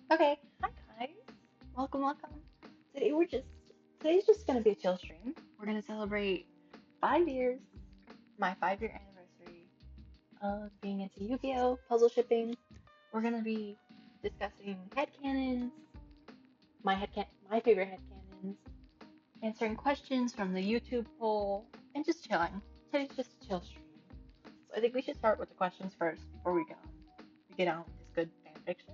Okay, hi guys. Welcome. Today we're just Today's just gonna be a chill stream. We're gonna celebrate 5 years, my 5 year anniversary of being into Yu-Gi-Oh! Puzzle shipping. We're gonna be discussing headcanons, my favorite headcanons, answering questions from the YouTube poll, and just chilling. Today's just a chill stream. So I think we should start with the questions first before we get on with this good fan fiction.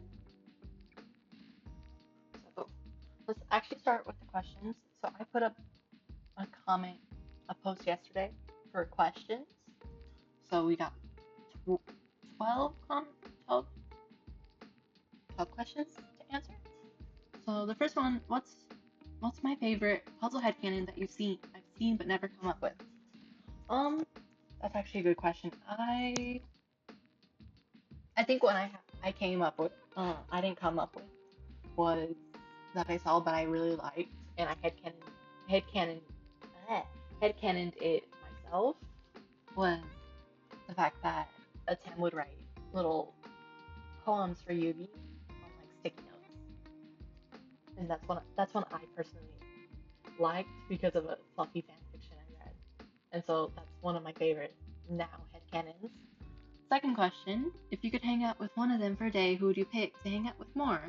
So let's actually start with the questions. So I put up a comment, a post yesterday for questions. So we got 12, 12, 12 questions to answer. So the first one, what's my favorite puzzle headcanon that I've seen but never come up with? Um, that's actually a good question. I think when I came up with I didn't come up with was that I saw but I really liked and I headcanon eh, headcanoned it myself was the fact that a Tim would write little poems for Yugi on like sticky notes, and that's one I personally liked because of a fluffy fan fiction I read, and so that's one of my favorite now headcanons. Second question: if you could hang out with one of them for a day, who would you pick to hang out with more?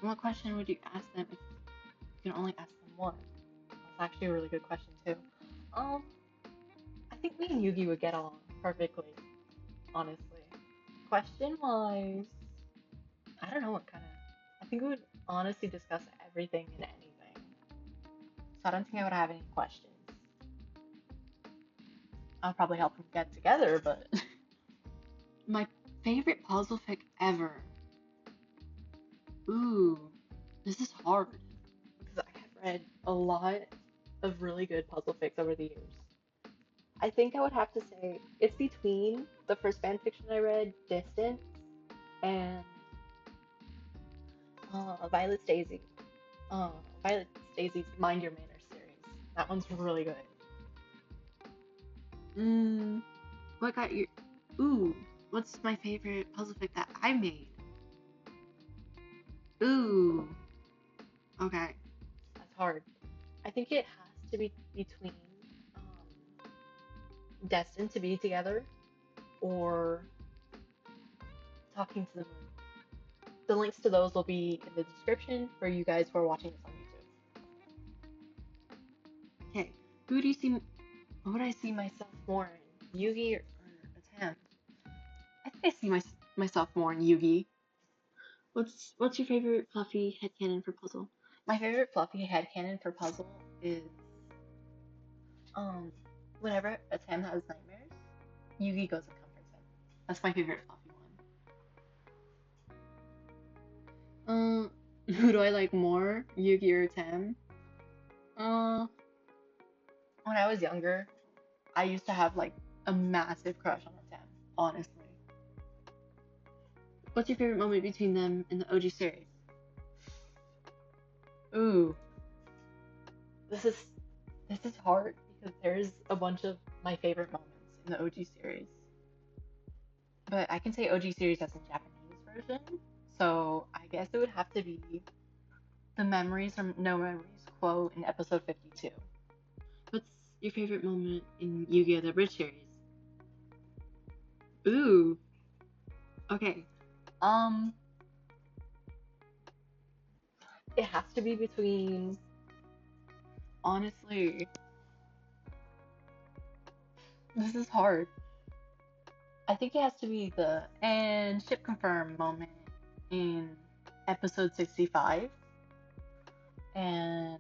And what question would you ask them if you can only ask them one? That's actually a really good question too. Um, I think me and Yugi would get along perfectly, honestly. Question wise, I don't know what kind of. I think we would honestly discuss everything and anything. So I don't think I would have any questions. I'll probably help them get together, but my favorite puzzle fic ever. Ooh, this is hard because I have read a lot of really good puzzle fics over the years. I think I would have to say it's between the first fan fiction I read, Distance, and Violet's Daisy. Uh, Violet Daisy's Mind Your Manners series. That one's really good. Mm, what got your? Ooh, what's my favorite puzzle fic that I made? Ooh, okay, that's hard. I think it has to be between Destined to Be Together or Talking to the Moon. The links to those will be in the description for you guys who are watching this on YouTube. Okay, who do you see? What would I see myself more in? Yugi or Tam? I think I see myself more in Yugi. What's your favorite fluffy headcanon for puzzle? My favorite fluffy headcanon for puzzle is um whenever a Tam has nightmares, Yugi goes and comforts him. That's my favorite fluffy one. Who do I like more, Yugi or Tam? Uh, when I was younger, I used to have like a massive crush on a Tam, honestly. What's your favorite moment between them in the OG series? Ooh, this is this is hard because there's a bunch of my favorite moments in the OG series. But I can say OG series as a Japanese version. So I guess it would have to be the memories from No Memories quote in episode 52. What's your favorite moment in Yu-Gi-Oh! The Bridge series? Ooh, okay. Um, it has to be between, honestly, this is hard. I think it has to be the and ship confirm moment in episode 65 and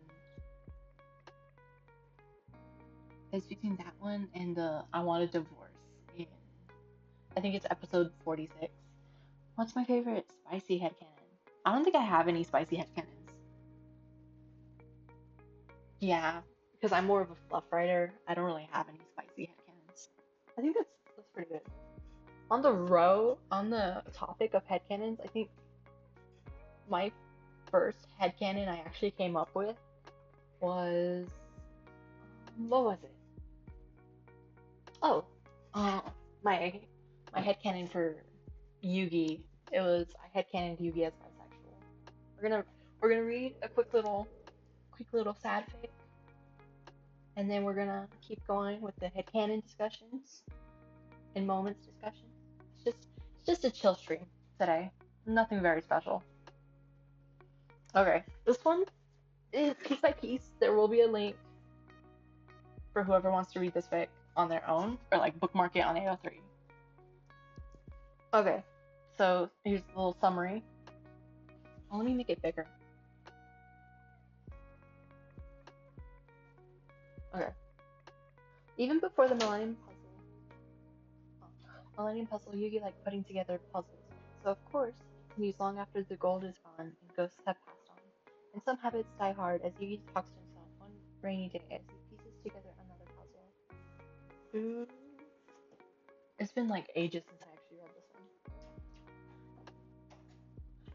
it's between that one and the I Want a Divorce in I think it's episode 46. What's my favorite spicy headcanon? I don't think I have any spicy headcanons. Yeah, because I'm more of a fluff writer. I don't really have any spicy headcanons. I think that's pretty good. On the topic of headcanons, I think my first headcanon I actually came up with was what was it? Oh, uh, my my headcanon for Yugi. It was I headcanoned Yugi as bisexual. We're gonna read a quick little sad fic, and then we're gonna keep going with the headcanon discussions and moments discussions. It's just a chill stream today. Nothing very special. Okay, this one is piece by piece. There will be a link for whoever wants to read this fic on their own, or like bookmark it on AO3. Okay, so here's a little summary. Oh, let me make it bigger. Okay. Even before the Millennium Puzzle, Yugi liked putting together puzzles. So of course, it continues long after the gold is gone and ghosts have passed on. And some habits die hard as Yugi talks to himself one rainy day as he pieces together another puzzle. It's been like ages since I actually read this one.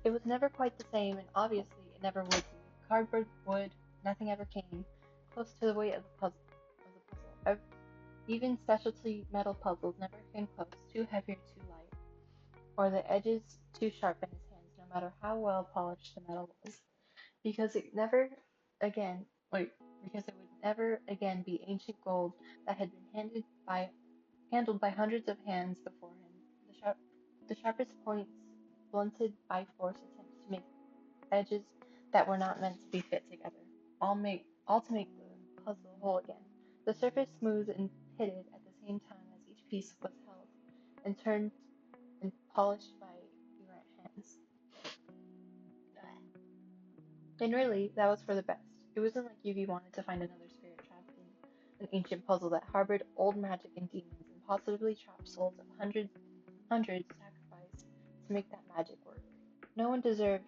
It was never quite the same, and obviously it never would be. Cardboard, wood, nothing ever came close to the weight of the puzzle. Even specialty metal puzzles never came close, too heavy or too light, or the edges too sharp in his hands, no matter how well polished the metal was, because it would never again be ancient gold that had been handled by hundreds of hands before him. The sharpest points blunted by force attempts to make edges that were not meant to be fit together, all to make the puzzle whole again. The surface smooth and pitted at the same time as each piece was held and turned and polished by errant hands. And really, that was for the best. It wasn't like Yugi wanted to find another spirit trapped in an ancient puzzle that harbored old magic and demons and possibly trapped souls of hundreds sacrificed to make that magic work. No one deserved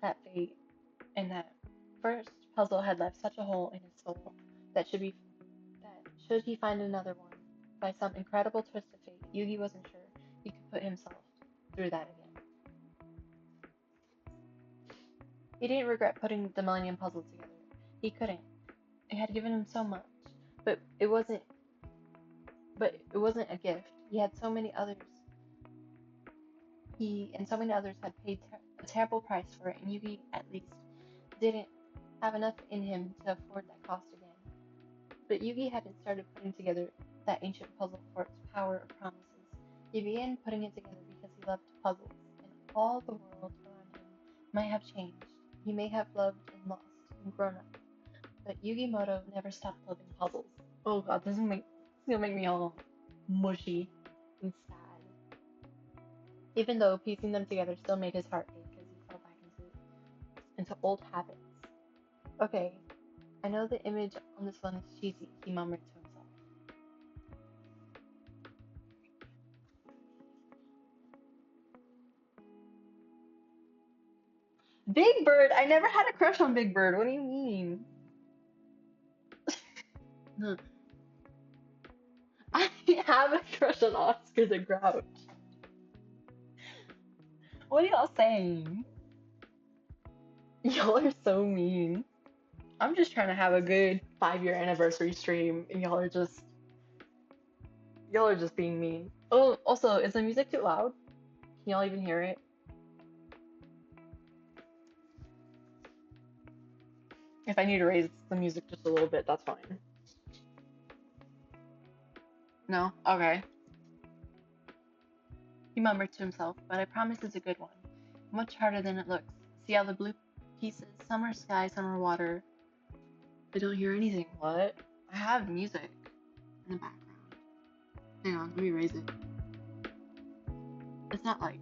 that fate, and that first puzzle had left such a hole in his soul that should he find another one, by some incredible twist of fate, Yugi wasn't sure he could put himself through that again. He didn't regret putting the Millennium Puzzle together. He couldn't. It had given him so much, but it wasn't a gift. He had so many others. So many others had paid a terrible price for it, and Yugi at least didn't have enough in him to afford that cost again. But Yugi hadn't started putting together that ancient puzzle for its power of promises. He began putting it together because he loved puzzles, and all the world around him might have changed. He may have loved and lost and grown up, but Yugi Moto never stopped loving puzzles. Oh god, this is gonna make me all mushy and sad. Even though piecing them together still made his heart ache as he fell back into old habits. Okay, I know the image on this one is cheesy, he murmured to himself. Big Bird? I never had a crush on Big Bird. What do you mean? I have a crush on Oscar the Grouch. What are y'all saying? Y'all are so mean. I'm just trying to have a good 5-year anniversary stream, and y'all are just being mean. Oh, also, is the music too loud? Can y'all even hear it? If I need to raise the music just a little bit, that's fine. No? Okay. He murmured to himself, but I promise it's a good one. Much harder than it looks. See all the blue pieces? Some are sky, some are water. I don't hear anything. What? I have music in the background. Hang on, let me raise it. It's not like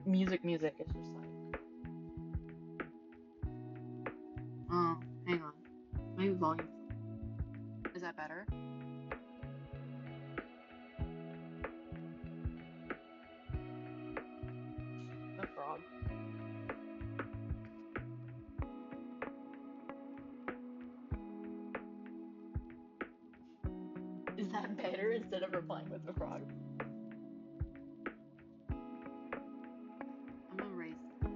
music, it's just like... Oh, hang on. Maybe volume. Is that better? The frog. Is that better instead of replying with the frog? I'm gonna raise this.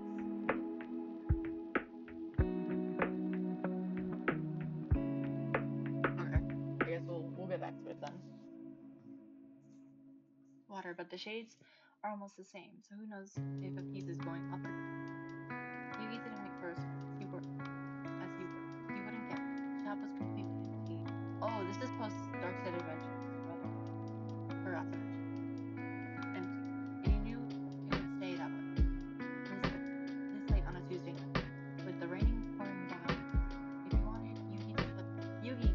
Okay, I guess we'll get back to it then. Water, but the shades are almost the same, so who knows if a piece is going up or down. Yugi didn't wait for a This is post Dark Side Adventures, or Observation. Empty. And he knew it would stay that way. This late on a Tuesday night, with the raining pouring down. If you wanted, Yugi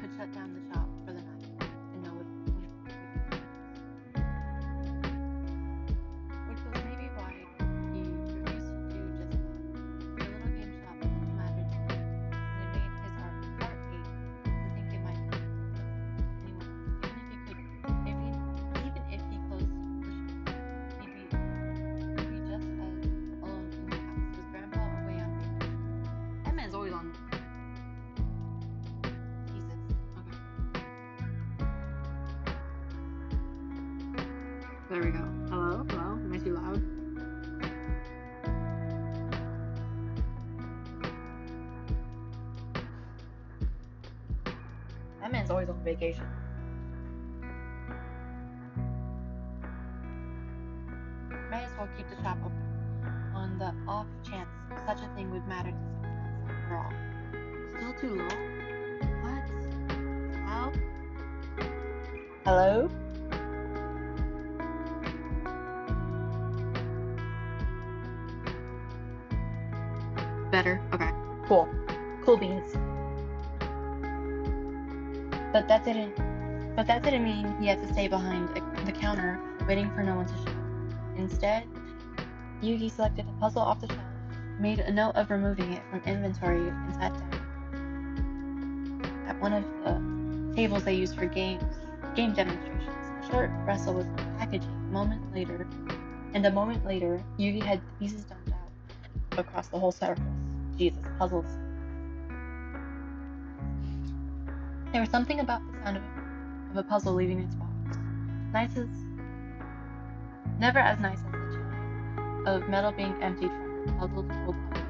could shut down the shop for the night and know it when it which was maybe why he refused to do just that. The little game shop mattered to him, and it made his heart ache to think it might be anyone else. Even if he closed the shop, he'd be just as alone in the house with Grandpa away on vacation. That man's always on. Jesus. Okay. There we go. Hello? Hello? Am I too loud? That man's always on vacation. May as well keep the shop open on the off chance such a thing would matter to someone else after all. Still too low? What? How? Hello? Better? Okay. Cool. Cool beans. But that didn't mean he had to stay behind the counter waiting for no one to show. Instead, Yugi selected a puzzle off the shelf, made a note of removing it from inventory, and sat down at one of the tables they used for game demonstrations. A short wrestle with packaging. A moment later, Yugi had the pieces dumped out across the whole surface. Jesus, puzzles. There was something about the sound of a puzzle leaving its box. Never as nice as the chime of metal being emptied from the puzzled old puzzles,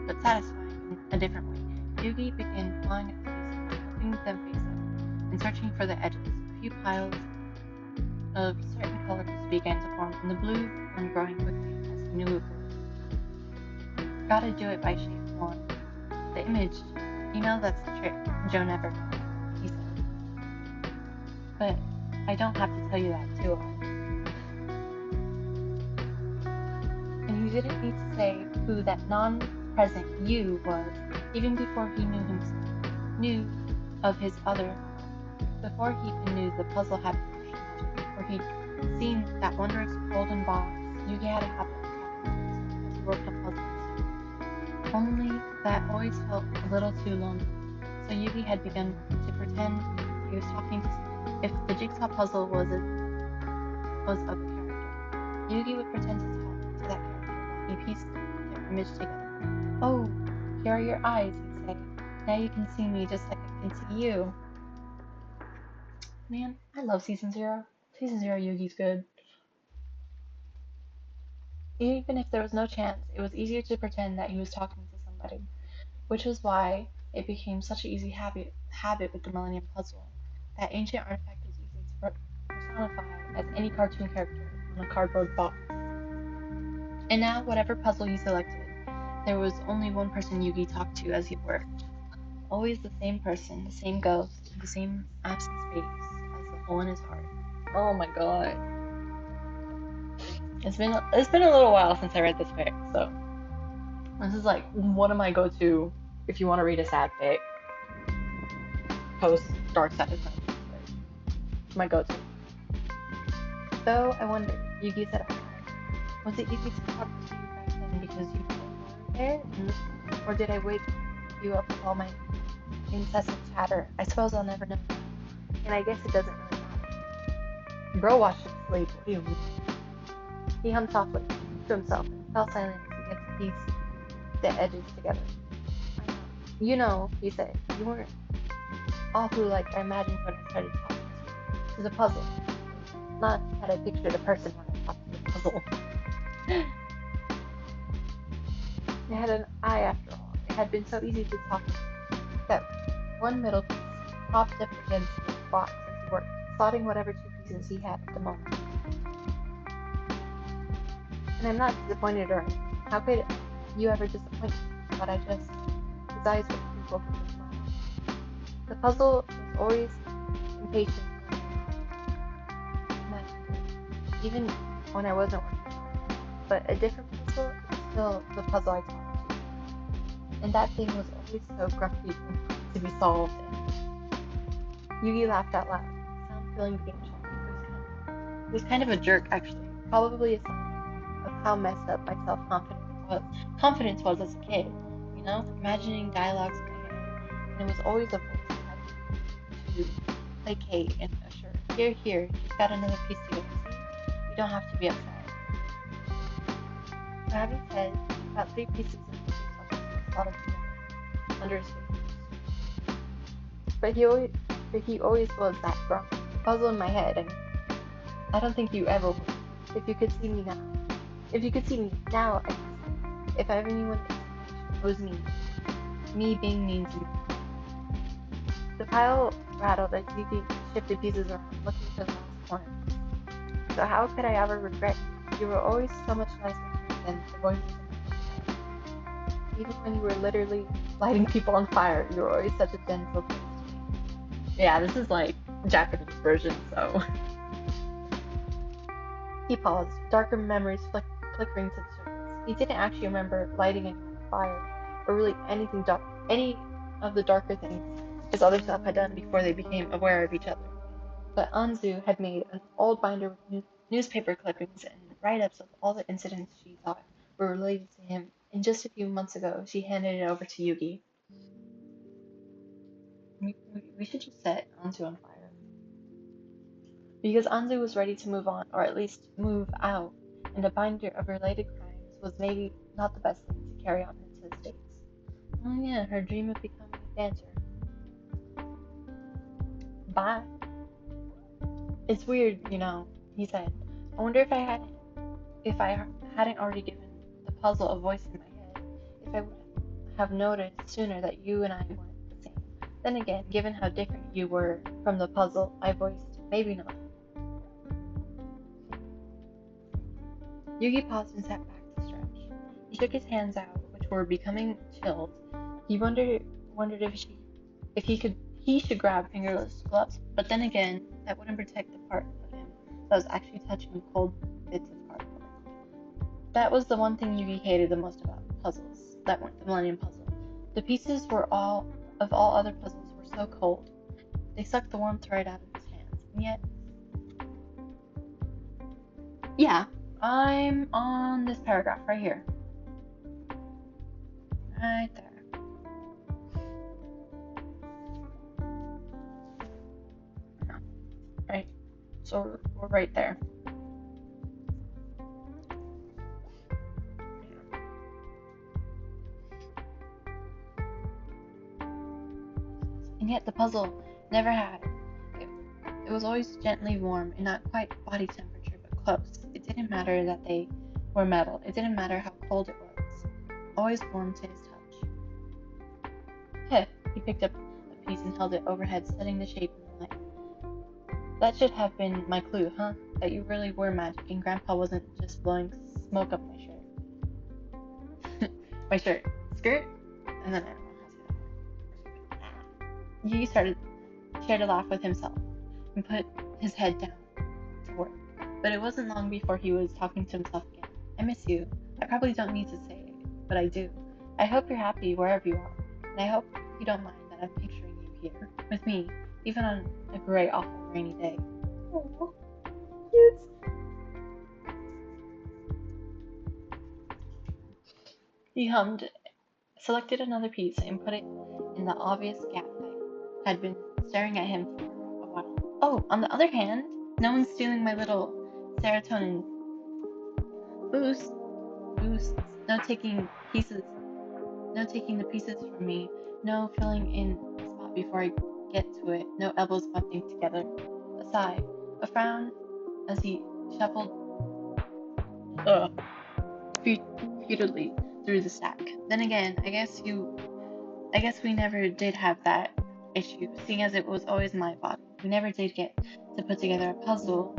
but satisfying in a different way. Yugi began clawing at the pieces, flipping them face up, and searching for the edges. A few piles of certain colors began to form, and the blue one growing quickly as he knew it would. Gotta do it by shape one. The image, that's the trick. Joe never knows, he said. But I don't have to tell you that, do I? And he didn't need to say who that non-present you was, even before he knew of his other, before he even knew the puzzle had magic, or he'd seen that wondrous golden box. Yugi had a habit of talking to himself as he worked on puzzles. Only that always felt a little too lonely. So Yugi had begun to pretend he was talking to someone. If the jigsaw puzzle was of a character, Yugi would pretend to talk to that character while he pieced their image together. Oh, here are your eyes, he'd say. Now you can see me just like I can see you. Man, I love Season 0. Season 0 Yugi's good. Even if there was no chance, it was easier to pretend that he was talking to somebody, which was why it became such an easy habit with the Millennium Puzzle. That ancient artifact was easy to personify as any cartoon character on a cardboard box. And now, whatever puzzle he selected, there was only one person Yugi talked to as he worked. Always the same person, the same ghost, the same absent space as the hole in his heart. Oh my god. It's been a little while since I read this fic, so this is like one of my go-to if you want to read a sad fic. Post Dark Side Adventures. My go-to. Though I wonder, Yugi said, was it easy to talk to you back then because you were there? Or did I wake you up with all my incessant chatter? I suppose I'll never know. And I guess it doesn't really matter. Bro watched him sleep. He hummed softly to himself and fell silent as he had to piece the edges together. You know, he said, you weren't all who I imagined when I started talking to you. It was a puzzle. Not that I pictured a person when I talked to a puzzle. It had an eye after all. It had been so easy to talk to that one middle piece propped up against the box as he worked, slotting whatever two pieces he had at the moment. And I'm not disappointed or anything. How could you ever disappoint me? But his eyes were filled with a smile. The puzzle was always impatient when even when I wasn't working on it. But a different puzzle is still the puzzle I talked to. And that thing was always so grumpy to be solved. And Yugi laughed out loud. Sound feeling became shy. It was kind of a jerk, actually. Probably a sign of how messed up my confidence was as a kid. You know, imagining dialogues in my head, and it was always a voice that had to placate and assure. Here, she's got another piece to go. See, you don't have to be upset. So having said about 3 pieces of the jigsaw slotted together under his fingers, but he always was that grumpy. The puzzle in my head, and I don't think you ever would. If you could see me now, I could see. If I ever knew one explanation, it was me. Me being mean to me. The pile rattled as Yuki shifted pieces around, looking for the last corner. So how could I ever regret you? You were always so much nicer to me than the voices in my head. Even when you were literally lighting people on fire, you were always such a gentle voice to me. Yeah, this is like Japanese version, so. He paused, darker memories flickering to the surface. He didn't actually remember lighting anyone on fire, or really any of the darker things his other self had done before they became aware of each other. But Anzu had made an old binder with newspaper clippings and write-ups of all the incidents she thought were related to him, and just a few months ago she handed it over to Yugi. We should just set Anzu on fire. Because Anzu was ready to move on, or at least move out, and a binder of related crimes was maybe not the best thing to carry on into the States. Oh yeah, her dream of becoming a dancer. Bye. It's weird, you know, he said. I wonder if I hadn't already given the puzzle a voice in my head, if I would have noticed sooner that you and I weren't the same. Then again, given how different you were from the puzzle I voiced, maybe not. Yugi paused and sat back to stretch. He shook his hands out, which were becoming chilled. He wondered if he should grab fingerless gloves, but then again, that wouldn't protect the part of him that was actually touching cold bits of cardboard. That was the one thing Yugi hated the most about puzzles that weren't the Millennium Puzzle. The pieces of all other puzzles were so cold. They sucked the warmth right out of his hands, and yet, yeah. I'm on this paragraph right here. Right there. Right. So we're right there. And yet the puzzle never had. It was always gently warm and not quite body temperature, but close. It didn't matter that they were metal. It didn't matter how cold it was. Always warm to his touch. Heh, he picked up a piece and held it overhead, studying the shape in the light. That should have been my clue, huh? That you really were magic and Grandpa wasn't just blowing smoke up my shirt. My shirt. Skirt? And then I don't know how to say that. He shared a laugh with himself and put his head down to work. But it wasn't long before he was talking to himself again. I miss you. I probably don't need to say it, but I do. I hope you're happy wherever you are, and I hope you don't mind that I'm picturing you here with me, even on a gray, awful, rainy day. Aww, cute. He hummed, selected another piece, and put it in the obvious gap that had been staring at him for a while. Oh, on the other hand, no one's stealing my little serotonin boosts. No taking the pieces from me. No filling in the spot before I get to it. No elbows butting together. A sigh, a frown, as he shuffled futilely through the stack. Then again, I guess we never did have that issue, seeing as it was always my body. We never did get to put together a puzzle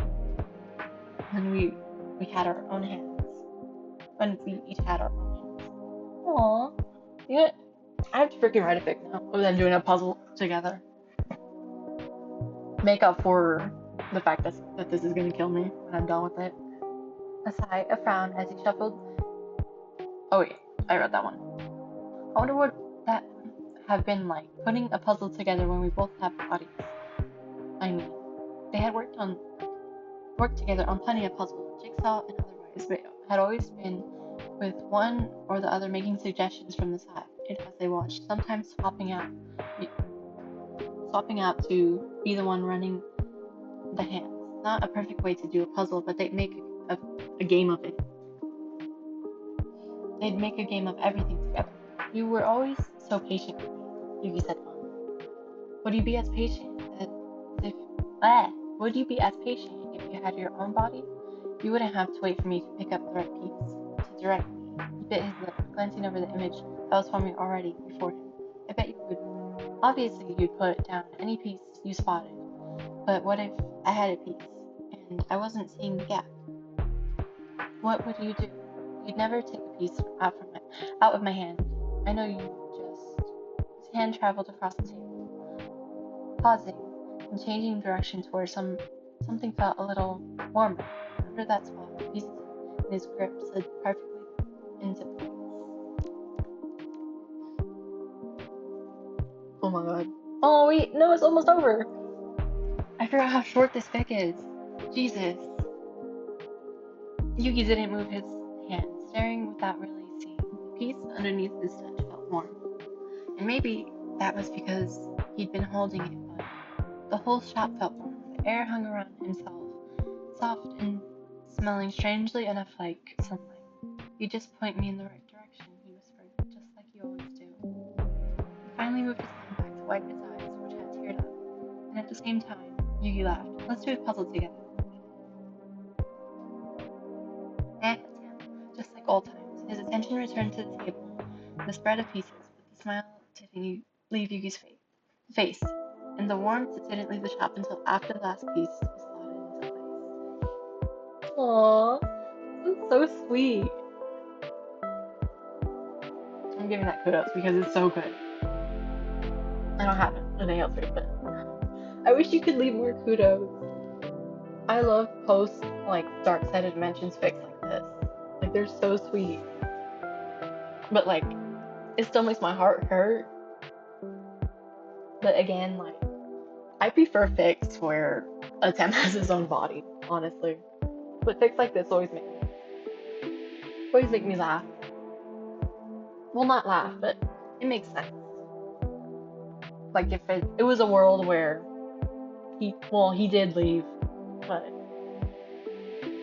when we had our own hands. When we each had our own hands. Aww. Yeah, I have to freaking write a fic now. Other than doing a puzzle together. make up for the fact that this is gonna kill me when I'm done with it. A sigh, a frown as he shuffled. Oh wait, I read that one. I wonder what that have been like, putting a puzzle together when we both have bodies. I mean, they had worked together on plenty of puzzles, jigsaw and otherwise, but had always been with one or the other making suggestions from the side as they watched, sometimes swapping out to be the one running the hands. Not a perfect way to do a puzzle, but they'd make a game of it. They'd make a game of everything together. You were always so patient with me, Yugi said fondly. Would you be as patient if would you be as patient if you had your own body? You wouldn't have to wait for me to pick up the right piece to direct me. He bit his lip, glancing over the image that was forming already before him. I bet you would. Obviously, you'd put down any piece you spotted. But what if I had a piece and I wasn't seeing the gap? What would you do? You'd never take a piece out of my hand. I know you just. His hand traveled across the table, pausing and changing directions where something felt a little warmer. Under that spot, the pieces in his grip slid perfectly into place. Oh my god. Oh wait, no, it's almost over. I forgot how short this fic is. Jesus. Yugi didn't move his hand, staring without really seeing. The piece underneath his touch felt warm. And maybe that was because he'd been holding it, but the whole shop felt warm. The air hung around himself, soft and smelling strangely enough like sunlight. You just point me in the right direction, he whispered, just like you always do. He finally moved his hand back to wipe his eyes, which had teared up. And at the same time, Yugi laughed. Let's do a puzzle together. That's him, just like old times. His attention returned to the table, the spread of pieces, but the smile didn't leave Yugi's face, and the warmth didn't leave the shop until after the last piece was slotted into place. Aww, that's so sweet. I'm giving that kudos because it's so good. I don't have anything else right, but I wish you could leave more kudos. I love post like Dark Side of Dimensions fics like this. Like they're so sweet. But like it still makes my heart hurt. But again, like I prefer fics where a temp has his own body, honestly. But fics like this always make me laugh. Well, not laugh, but it makes sense. Like if it was a world where he did leave, but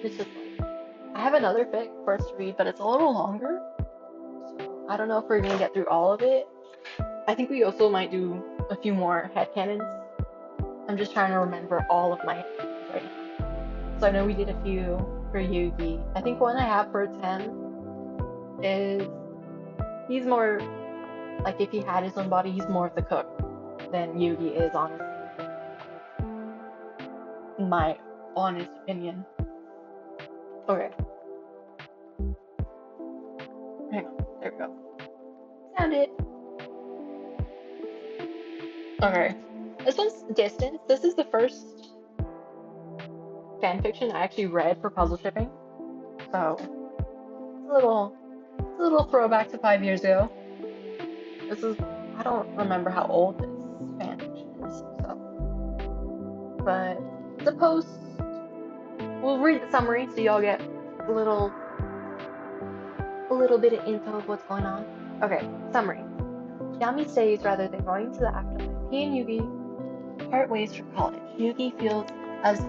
it's just like I have another fic for us to read, but it's a little longer. So I don't know if we're gonna get through all of it. I think we also might do a few more headcanons. I'm just trying to remember all of my headcanons right now. So I know we did a few for Yugi. I think one I have for Tim is he's more like if he had his own body, he's more of the cook than Yugi is, honestly. In my honest opinion. Okay. Hang on. There we go. Found it. Okay. This one's Distance. This is the first fanfiction I actually read for puzzle shipping. So it's a little throwback to 5 years ago. I don't remember how old this fanfiction is, so but the post we'll read the summary so y'all get a little bit of info of what's going on. Okay, summary. Yami stays rather than going to the afterlife. He and Yugi part ways for college. Yugi feels as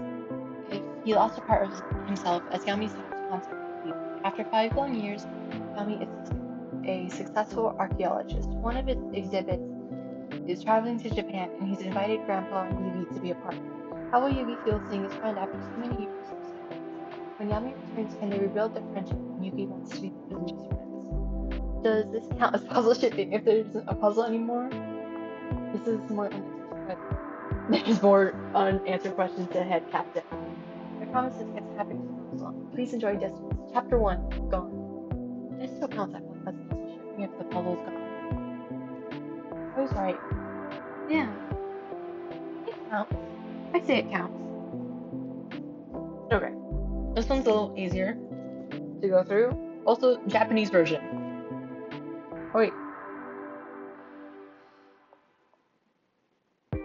if he lost a part of himself as Yami stops contact with people. After 5 long years, Yami is a successful archaeologist. One of his exhibits is traveling to Japan, and he's invited Grandpa and Yugi to be a part. How will Yugi feel seeing his friend after so many years of silence? When Yami returns, can they rebuild their friendship? And Yugi wants to be more than just friends. Does this count as puzzle shipping if there isn't a puzzle anymore? This is more there's more unanswered questions to head captain. I promise this gets happening so long. Please enjoy Distance. Chapter 1, gone. This still counts as puzzle shipping if the puzzle's gone. I was right. Yeah. It counts. I say it counts. Okay, this one's a little easier to go through. Also, Japanese version. Oh, wait.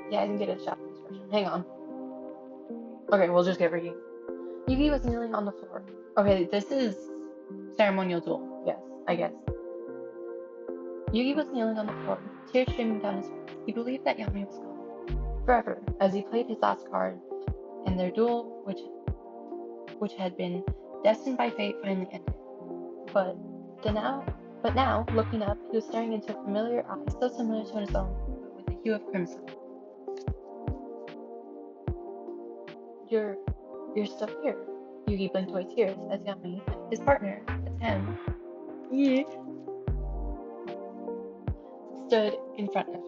Yeah, I can get a Japanese version. Hang on. Okay, we'll just get reading. Yugi was kneeling on the floor. Okay, this is ceremonial duel. Yes, I guess. Yugi was kneeling on the floor, tears streaming down his face. He believed that Yami was gone forever as he played his last card, and their duel, which had been destined by fate, finally ended. But now, looking up, he was staring into a familiar eye, so similar to his own, but with a hue of crimson. You're still here. Yugi blinked away tears as Yami, his partner, Atem, stood in front of him.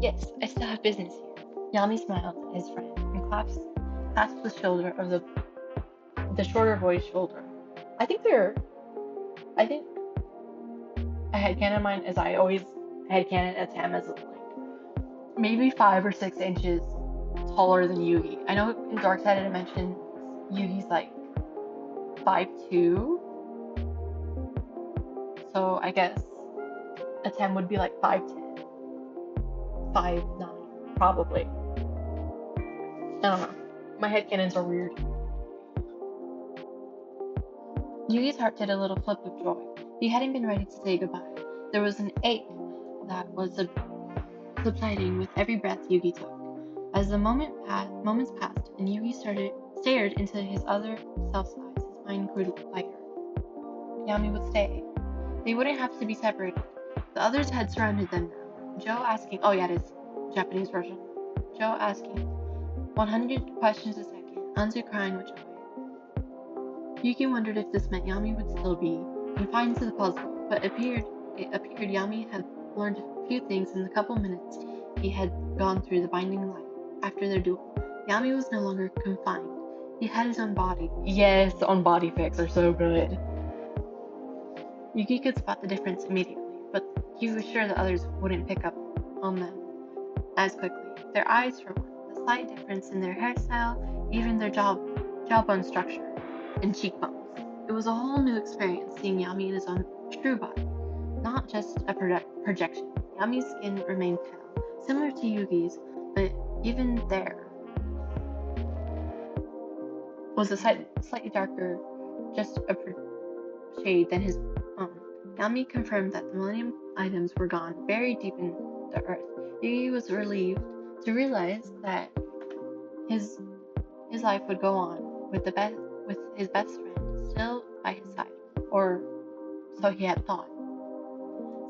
Yes, I still have business here. Yami smiled at his friend and clasped the shoulder of the shorter boy's shoulder. I think a headcanon of mine is I always headcanon Atem as like maybe 5 or 6 inches taller than Yugi. I know in Dark Side of Dimension, Yugi's like 5'2", so I guess Atem would be like 5'10", 5'9", probably. I don't know. My headcanons are weird. Yugi's heart did a little flip of joy. He hadn't been ready to say goodbye. There was an ache that was subsiding with every breath Yugi took. As the moments passed and Yugi stared into his other self's eyes, his mind grew lighter. Yami would stay. They wouldn't have to be separated. The others had surrounded them now. Joe asking, oh yeah, it is Japanese version. Joe asking 100 questions a second, Anzu crying with joy. Yuki wondered if this meant Yami would still be confined to the puzzle, but it appeared Yami had learned a few things in the couple minutes he had gone through the binding light. After their duel, Yami was no longer confined. He had his own body. Yes, on body fics are so good. Yuki could spot the difference immediately, but he was sure the others wouldn't pick up on them as quickly. Their eyes, for one, the slight difference in their hairstyle, even their jawbone structure and cheekbones. It was a whole new experience seeing Yami in his own true body, not just a projection. Yami's skin remained pale, similar to Yugi's, but even there was a slightly darker, just a shade than his own. Yami confirmed that the Millennium items were gone, buried deep in the earth. Yugi was relieved to realize that his life would go on with his best friend still by his side, or so he had thought.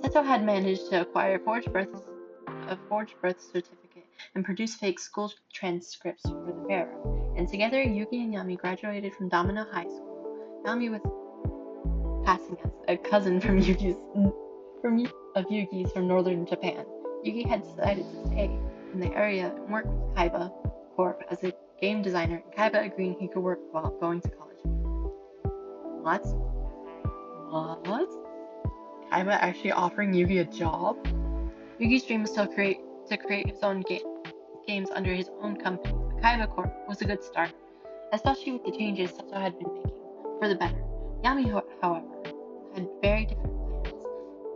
Seto had managed to acquire a forged birth certificate and produce fake school transcripts for the Pharaoh. And together, Yugi and Yami graduated from Domino High School. Yami with passing as a cousin from Yugi's from northern Japan. Yugi had decided to stay in the area and work with Kaiba Corp as a game designer, and Kaiba agreeing he could work while going to college. What? Kaiba actually offering Yugi a job? Yugi's dream was to create his own games under his own company. Kaiba Corp was a good start, especially with the changes Seto had been making for the better. Yami, however, had very different plans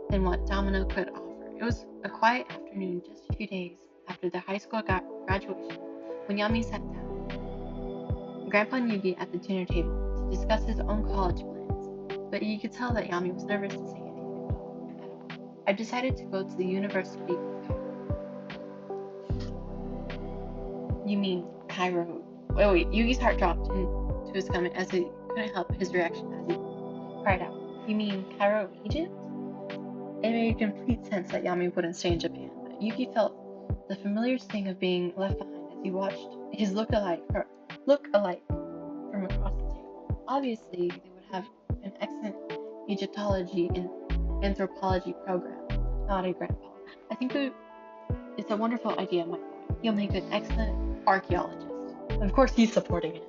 than what Domino could offer. It was a quiet afternoon just a few days after the high school graduation when Yami sat down, Grandpa and Yugi at the dinner table, to discuss his own college plans, but you could tell that Yami was nervous to say anything at all. I decided to go to the university of Cairo. You mean Cairo? Wait, Yugi's heart dropped into his stomach as he couldn't help his reaction as he cried out. You mean Cairo, Egypt? It made complete sense that Yami wouldn't stay in Japan, but Yugi felt the familiar sting of being left behind as he watched his look-alike from across the table. Obviously, they would have an excellent Egyptology and anthropology program, nodded Grandpa. I think it's a wonderful idea, my boy. You'll make an excellent archaeologist. Of course, he's supporting it.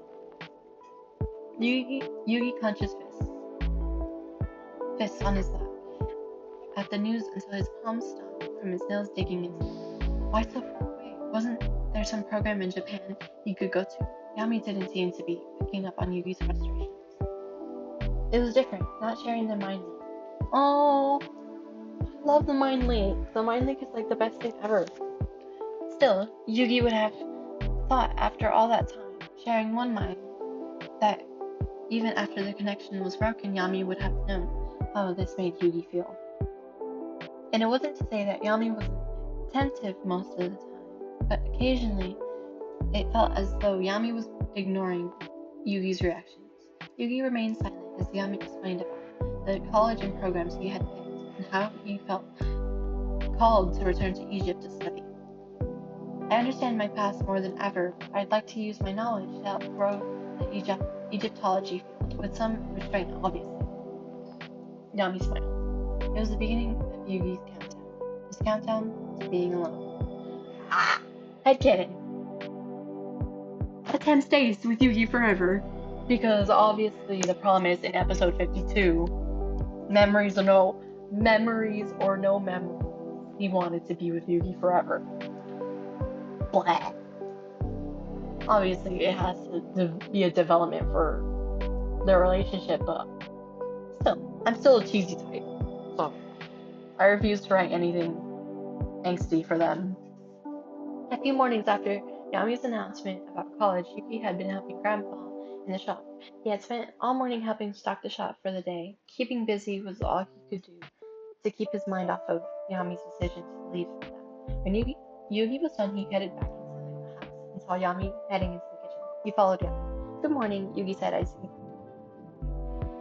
Yugi clenched his fists on his lap at the news until his palms stung from his nails digging into them. Why so far away? Wasn't there there's some program in Japan you could go to. Yami didn't seem to be picking up on Yugi's frustrations. It was different, not sharing the mind link. Oh, I love the mind link. The mind link is like the best thing ever. Still, Yugi would have thought after all that time, sharing one mind, that even after the connection was broken, Yami would have known how this made Yugi feel. And it wasn't to say that Yami wasn't attentive most of the time, but occasionally it felt as though Yami was ignoring Yugi's reactions. Yugi remained silent as Yami explained about the college and programs he had picked and how he felt called to return to Egypt to study. I understand my past more than ever, but I'd like to use my knowledge to help grow the Egyptology field, with some restraint, obviously. Yami smiled. It was the beginning of Yugi's countdown. His countdown to being alone. Headcanon. Attend stays with Yugi forever. Because obviously the problem is in episode 52, memories or no memories, he wanted to be with Yugi forever. Blah. Obviously it has to be a development for their relationship, but still, I'm still a cheesy type, so I refuse to write anything angsty for them. A few mornings after Yami's announcement about college, Yugi had been helping Grandpa in the shop. He had spent all morning helping stock the shop for the day. Keeping busy was all he could do to keep his mind off of Yami's decision to leave them. When Yugi was done, he headed back into the house and saw Yami heading into the kitchen. He followed Yami. Good morning, Yugi said icily,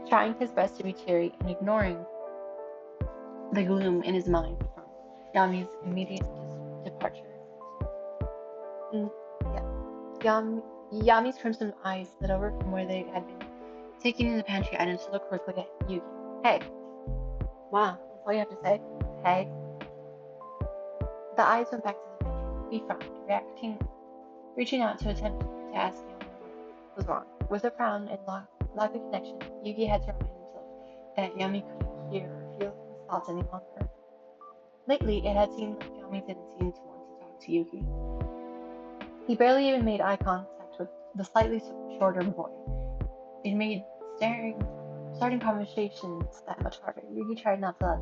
trying his best to be cheery and ignoring the gloom in his mind from Yami's immediate departure. Yami's crimson eyes slid over from where they had been taking in the pantry items to look quickly at Yugi. Hey. Wow, that's all you have to say? Hey. The eyes went back to the pantry. He frowned, reaching out to attempt to ask Yami what was wrong. With a frown and lack of connection, Yugi had to remind himself that Yami couldn't hear or feel his thoughts any longer. Lately, it had seemed like Yami didn't seem to want to talk to Yugi. He barely even made eye contact with the slightly shorter boy. It made starting conversations that much harder. Yugi tried not to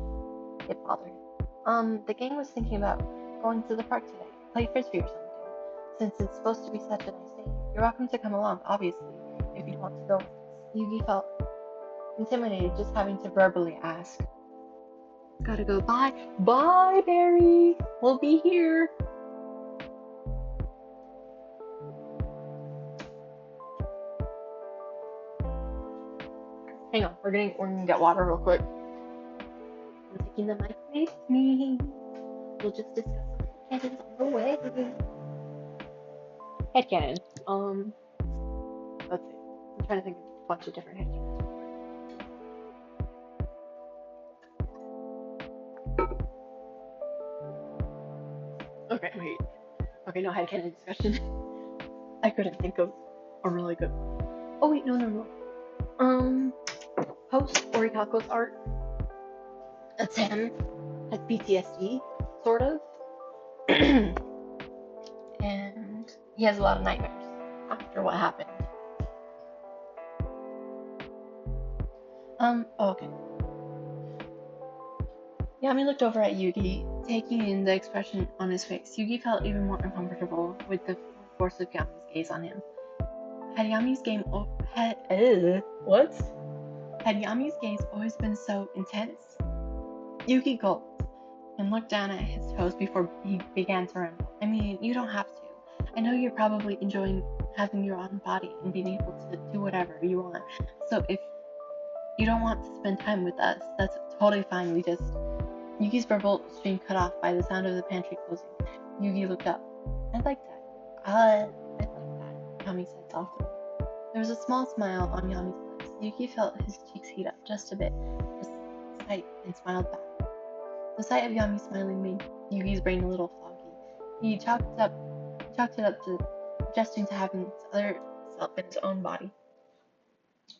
get bothered. The gang was thinking about going to the park today, play frisbee or something, since it's supposed to be such a nice day. You're welcome to come along, obviously, if you'd want to go with us. Yugi felt intimidated just having to verbally ask. Gotta go. Bye. Bye, Barry. We'll be here. Hang on, we're gonna get water real quick. I'm taking the mic with me. We'll just discuss headcanons on the way. Headcanon. Let's see. I'm trying to think of a bunch of different headcanons. Okay, wait. Okay, no headcanon discussion. I couldn't think of a really good one. Oh wait, no. Post Orikako's art. A 10 has PTSD, sort of. And he has a lot of nightmares after what happened. Okay. Yami looked over at Yugi, taking in the expression on his face. Yugi felt even more uncomfortable with the force of Yami's gaze on him. Had Yami's gaze always been so intense? Yugi gulped and looked down at his toes before he began to ramble. I mean, you don't have to. I know you're probably enjoying having your own body and being able to do whatever you want. So if you don't want to spend time with us, that's totally fine. Yugi's verbal stream cut off by the sound of the pantry closing. Yugi looked up. I'd like that. I'd like that, Yami said softly. There was a small smile on Yami's lips. Yugi felt his cheeks heat up just a bit, and smiled back. The sight of Yami smiling made Yugi's brain a little foggy. He chalked it up to adjusting to having his other self in his own body.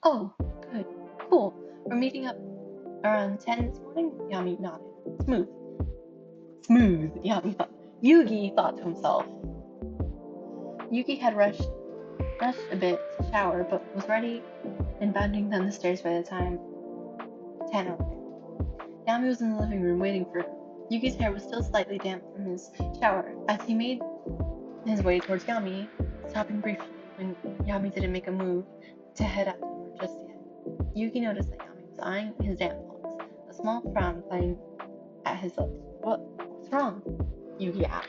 Oh, good. Cool. We're meeting up around 10 this morning? Yami nodded. Smooth, Yugi thought to himself. Yuki had rushed a bit to shower, but was ready and bounding down the stairs by the time 10 arrived. Yami was in the living room waiting for her. Yuki's hair was still slightly damp from his shower as he made his way towards Yami, stopping briefly when Yami didn't make a move to head out the door just yet. Yuki noticed that Yami was eyeing his damp locks, a small frown playing at his lips. What's wrong? Yuki asked.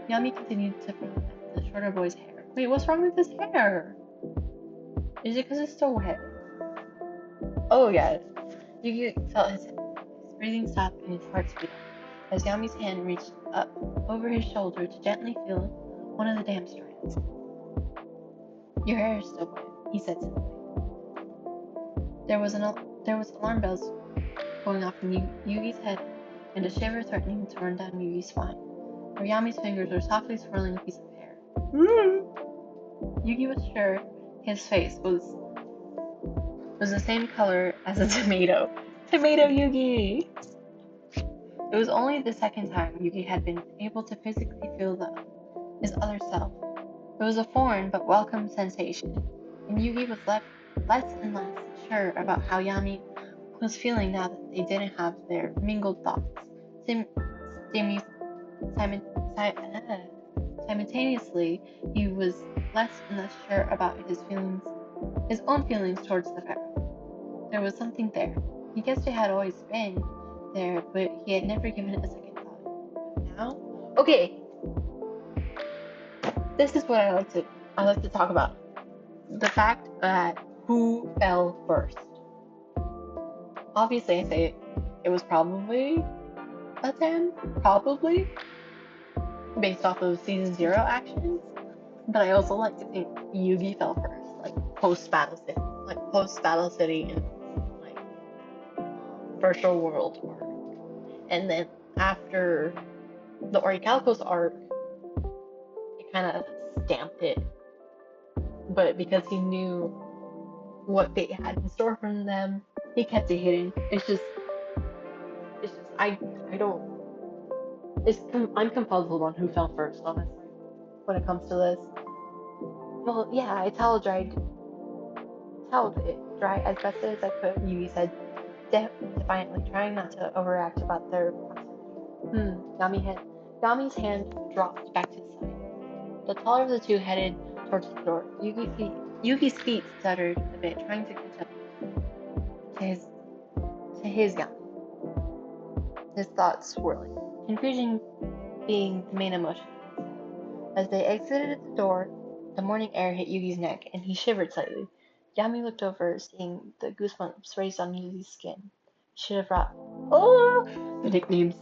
Yami continued to frown at the shorter boy's hair. Wait, what's wrong with his hair? Is it because it's so wet? Oh, yeah. Yuki felt his breathing stop and his heart speed up as Yami's hand reached up over his shoulder to gently feel one of the damp strands. Your hair is still wet, he said simply. There was alarm bells going off in Yugi's head and a shiver threatening to run down Yugi's spine, where Yami's fingers were softly swirling a piece of hair. Yugi was sure his face was the same color as a tomato. Tomato Yugi! It was only the second time Yugi had been able to physically feel his other self. It was a foreign but welcome sensation, and Yugi was less and less sure about how Yami was feeling now that they didn't have their mingled thoughts. Simultaneously, he was less and less sure about his own feelings towards the pharaoh. There was something there. He guessed it had always been there, but he had never given it a second thought. Now, okay, this is what I like to talk about. The fact that who fell first. Obviously, I say it was probably a 10, probably, based off of season 0 actions. But I also like to think Yugi fell first, like post Battle City and like Virtual World arc, and then after the Orichalcos arc, it kind of stamped it. But because he knew what fate had in store for them, he kept it hidden. I'm confuzzled on who fell first, honestly, when it comes to this. Well, yeah, I toweled it dry as best as I could, Yugi said, defiantly, trying not to overact about their proximity. Yami's hand dropped back to the side. The taller of the two headed towards the door. Yugi's feet stuttered a bit, trying to catch up to his Yami. His thoughts swirling, confusion being the main emotion. As they exited the door, the morning air hit Yugi's neck, and he shivered slightly. Yami looked over, seeing the goosebumps raised on Yugi's skin. Should have brought the nicknames.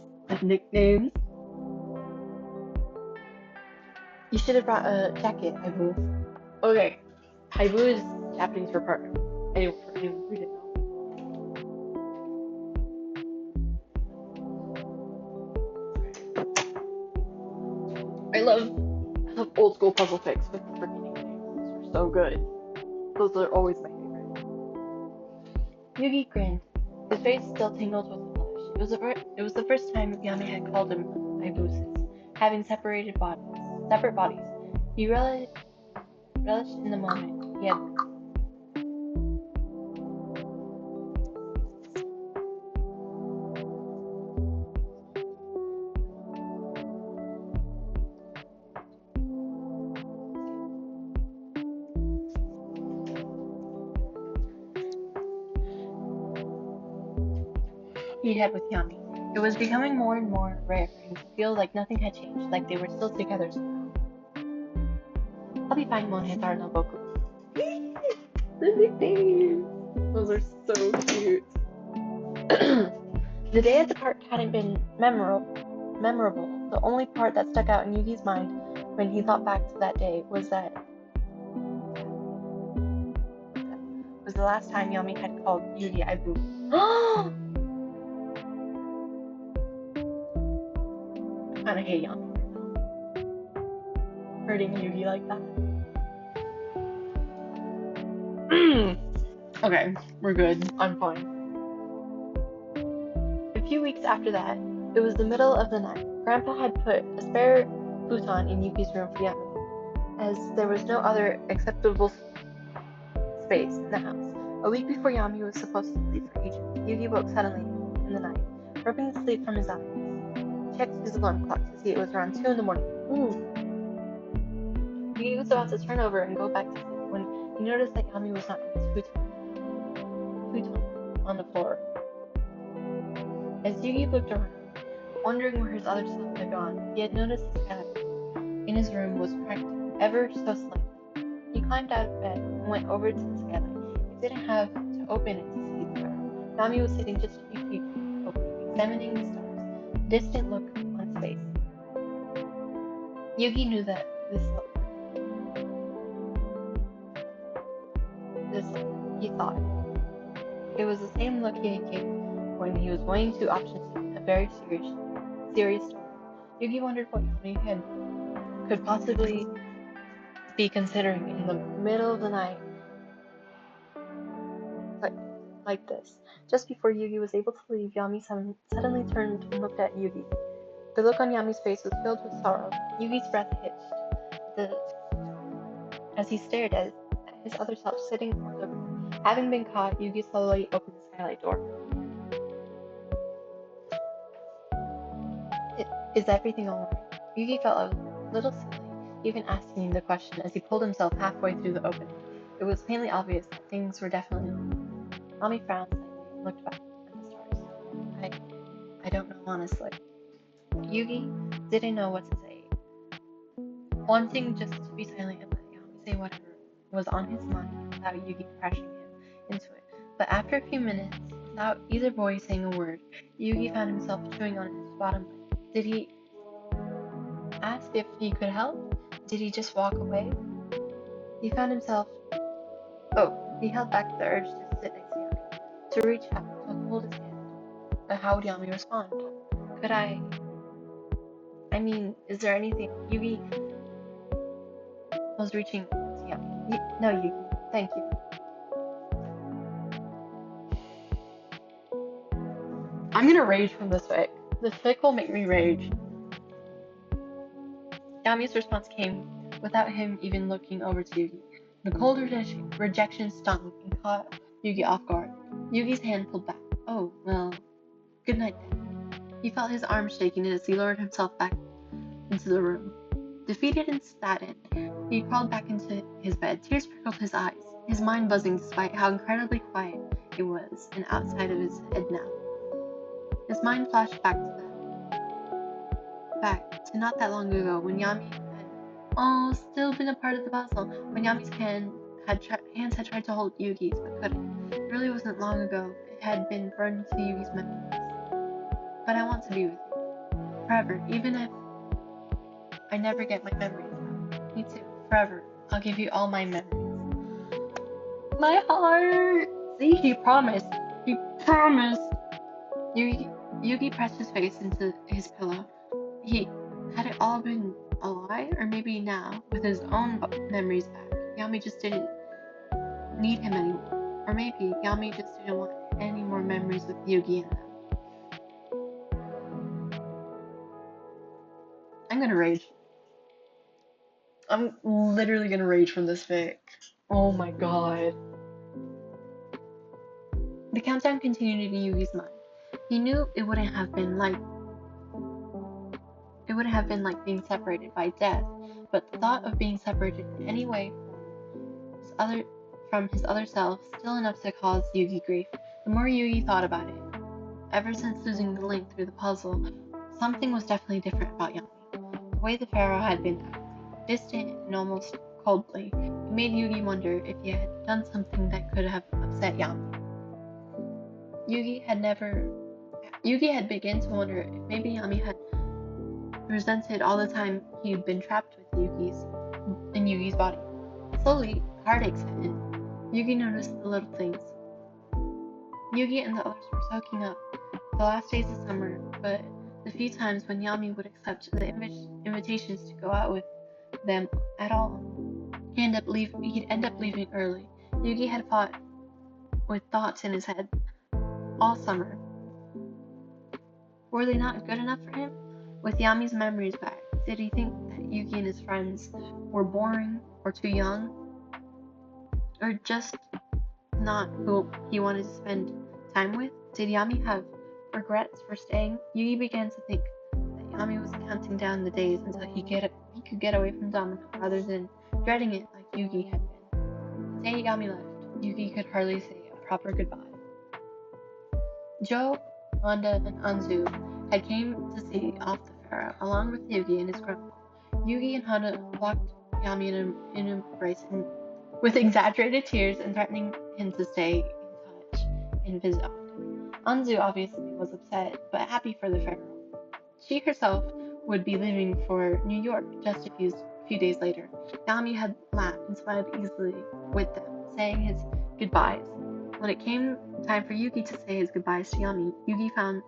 You should have brought a jacket, Haibu. Okay, Haibu is Japanese for partner. Anyone who didn't know. I love old school puzzle fics with freaking nicknames. Those are so good. Those are always my favorite. Yugi grinned. His face still tingled with the blush. It was the first time Yami had called him Haibu since having separate bodies. He relished in the moment. He had with Yami. It was becoming more and more rare for him to feel like nothing had changed, like they were still together somehow. I'll be fine, Monohatari no Boku. The nicknames! Those are so cute. The day at the park hadn't been memorable. The only part that stuck out in Yugi's mind when he thought back to that day was the last time Yami had called Yugi Aibu. I kinda hate Yami hurting Yugi like that. Okay, we're good. I'm fine. A few weeks after that, it was the middle of the night. Grandpa had put a spare futon in Yuki's room for Yami. as there was no other acceptable space in the house. A week before Yami was supposed to leave for Egypt, Yugi woke suddenly in the night, rubbing the sleep from his eyes. He checked his alarm clock to see it was around 2 in the morning. Ooh! Yugi was about to turn over and go back to sleep when he noticed that Yami was not in his futon on the floor. As Yugi looked around, wondering where his other self had gone, he had noticed the skylight in his room was cracked ever so slightly. He climbed out of bed and went over to the skylight. He didn't have to open it to see the pharaoh. Yami was sitting just a few feet away, examining the stars, a distant look on his face. Yugi knew that this look, he thought. It was the same look he gave when he was going to option 2, a very serious story. Yugi wondered what Yami could possibly be considering in the middle of the night like this. Just before Yugi was able to leave, Yami suddenly turned and looked at Yugi. The look on Yami's face was filled with sorrow. Yugi's breath hitched as he stared at his other self sitting on the room. Having been caught, Yugi slowly opened the skylight door. Is everything alright? Yugi felt a little silly, even asking the question as he pulled himself halfway through the opening. It was plainly obvious that things were definitely wrong. Yami frowned slightly and looked back at the stars. I don't know honestly. Yugi didn't know what to say, wanting just to be silent and let Yami say whatever was on his mind without Yugi pressuring him into it. But after a few minutes, without either boy saying a word, Yugi found himself chewing on his bottom lip. Did he ask if he could help? Did he just walk away? He found himself... he held back the urge to sit next to Yami, to reach out, to hold his hand. But how would Yami respond? Is there anything? Yugi was reaching to Yami. No, Yugi, thank you. I'm gonna rage from this fic. This fic will make me rage. Yami's response came without him even looking over to Yugi. The cold rejection stung and caught Yugi off guard. Yugi's hand pulled back. Oh, well, good night then. He felt his arm shaking as he lowered himself back into the room. Defeated and saddened, he crawled back into his bed. Tears sprinkled his eyes, his mind buzzing despite how incredibly quiet it was and outside of his head now. His mind flashed back to not that long ago when Yami had still been a part of the puzzle, when Yami's hands had tried to hold Yugi's but couldn't. It really wasn't long ago. It had been burned into Yugi's memories. But I want to be with you. Forever, even if I never get my memories back. Me too. Forever. I'll give you all my memories. My heart! See, he promised. He promised! Yugi pressed his face into his pillow. Had it all been a lie? Or maybe now, with his own memories back, Yami just didn't need him anymore. Or maybe Yami just didn't want any more memories with Yugi in them. I'm gonna rage. I'm literally gonna rage from this fic. Oh my god. The countdown continued in Yugi's mind. He knew it wouldn't have been like being separated by death, but the thought of being separated in any way from his other self still enough to cause Yugi grief. The more Yugi thought about it, ever since losing the link through the puzzle, something was definitely different about Yami. The way the pharaoh had been acting, distant and almost coldly, it made Yugi wonder if he had done something that could have upset Yami. Yugi had begun to wonder if maybe Yami had resented all the time he'd been trapped with in Yugi's body. Slowly, heartache set in. Yugi noticed the little things. Yugi and the others were soaking up the last days of summer, but the few times when Yami would accept the invitations to go out with them at all, he'd end up leaving early. Yugi had fought with thoughts in his head all summer. Were they not good enough for him? With Yami's memories back, did he think that Yugi and his friends were boring or too young, or just not who he wanted to spend time with? Did Yami have regrets for staying? Yugi began to think that Yami was counting down the days until he could get away from Domino rather than dreading it like Yugi had been. The day Yami left, Yugi could hardly say a proper goodbye. Joe, Anda, and Anzu had came to see off the pharaoh along with Yugi and his grandpa. Yugi and Hana locked Yami in an embrace with exaggerated tears and threatening him to stay in touch and visit often. Anzu obviously was upset, but happy for the pharaoh. She herself would be leaving for New York just a few days later. Yami had laughed and smiled easily with them, saying his goodbyes. When it came time for Yugi to say his goodbyes to Yami, Yugi found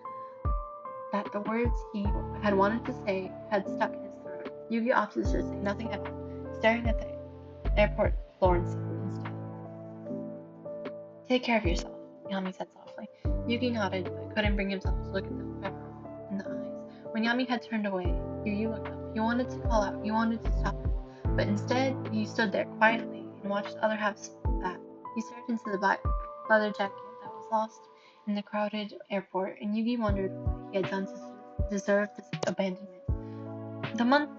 that the words he had wanted to say had stuck in his throat. Yugi opted to say nothing at all, staring at the airport floor instead. Take care of yourself, Yami said softly. Yugi nodded, but couldn't bring himself to look at the pharaoh in the eyes. When Yami had turned away, Yugi looked up. He wanted to call out, he wanted to stop him, but instead he stood there quietly and watched the other half back. He stared into the black leather jacket that was lost in the crowded airport, and Yugi wondered what he had done to deserve this abandonment. The months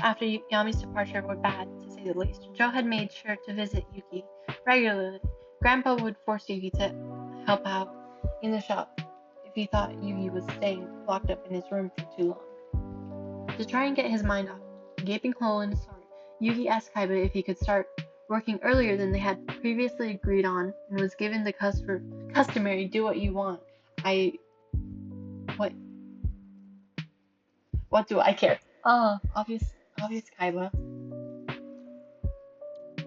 after Yami's departure were bad, to say the least. Joe had made sure to visit Yugi regularly. Grandpa would force Yugi to help out in the shop if he thought Yugi was staying locked up in his room for too long. To try and get his mind off the gaping hole in his heart, Yugi asked Kaiba if he could start working earlier than they had previously agreed on, and was given the customary "do what you want. What do I care?" Obvious Kaiba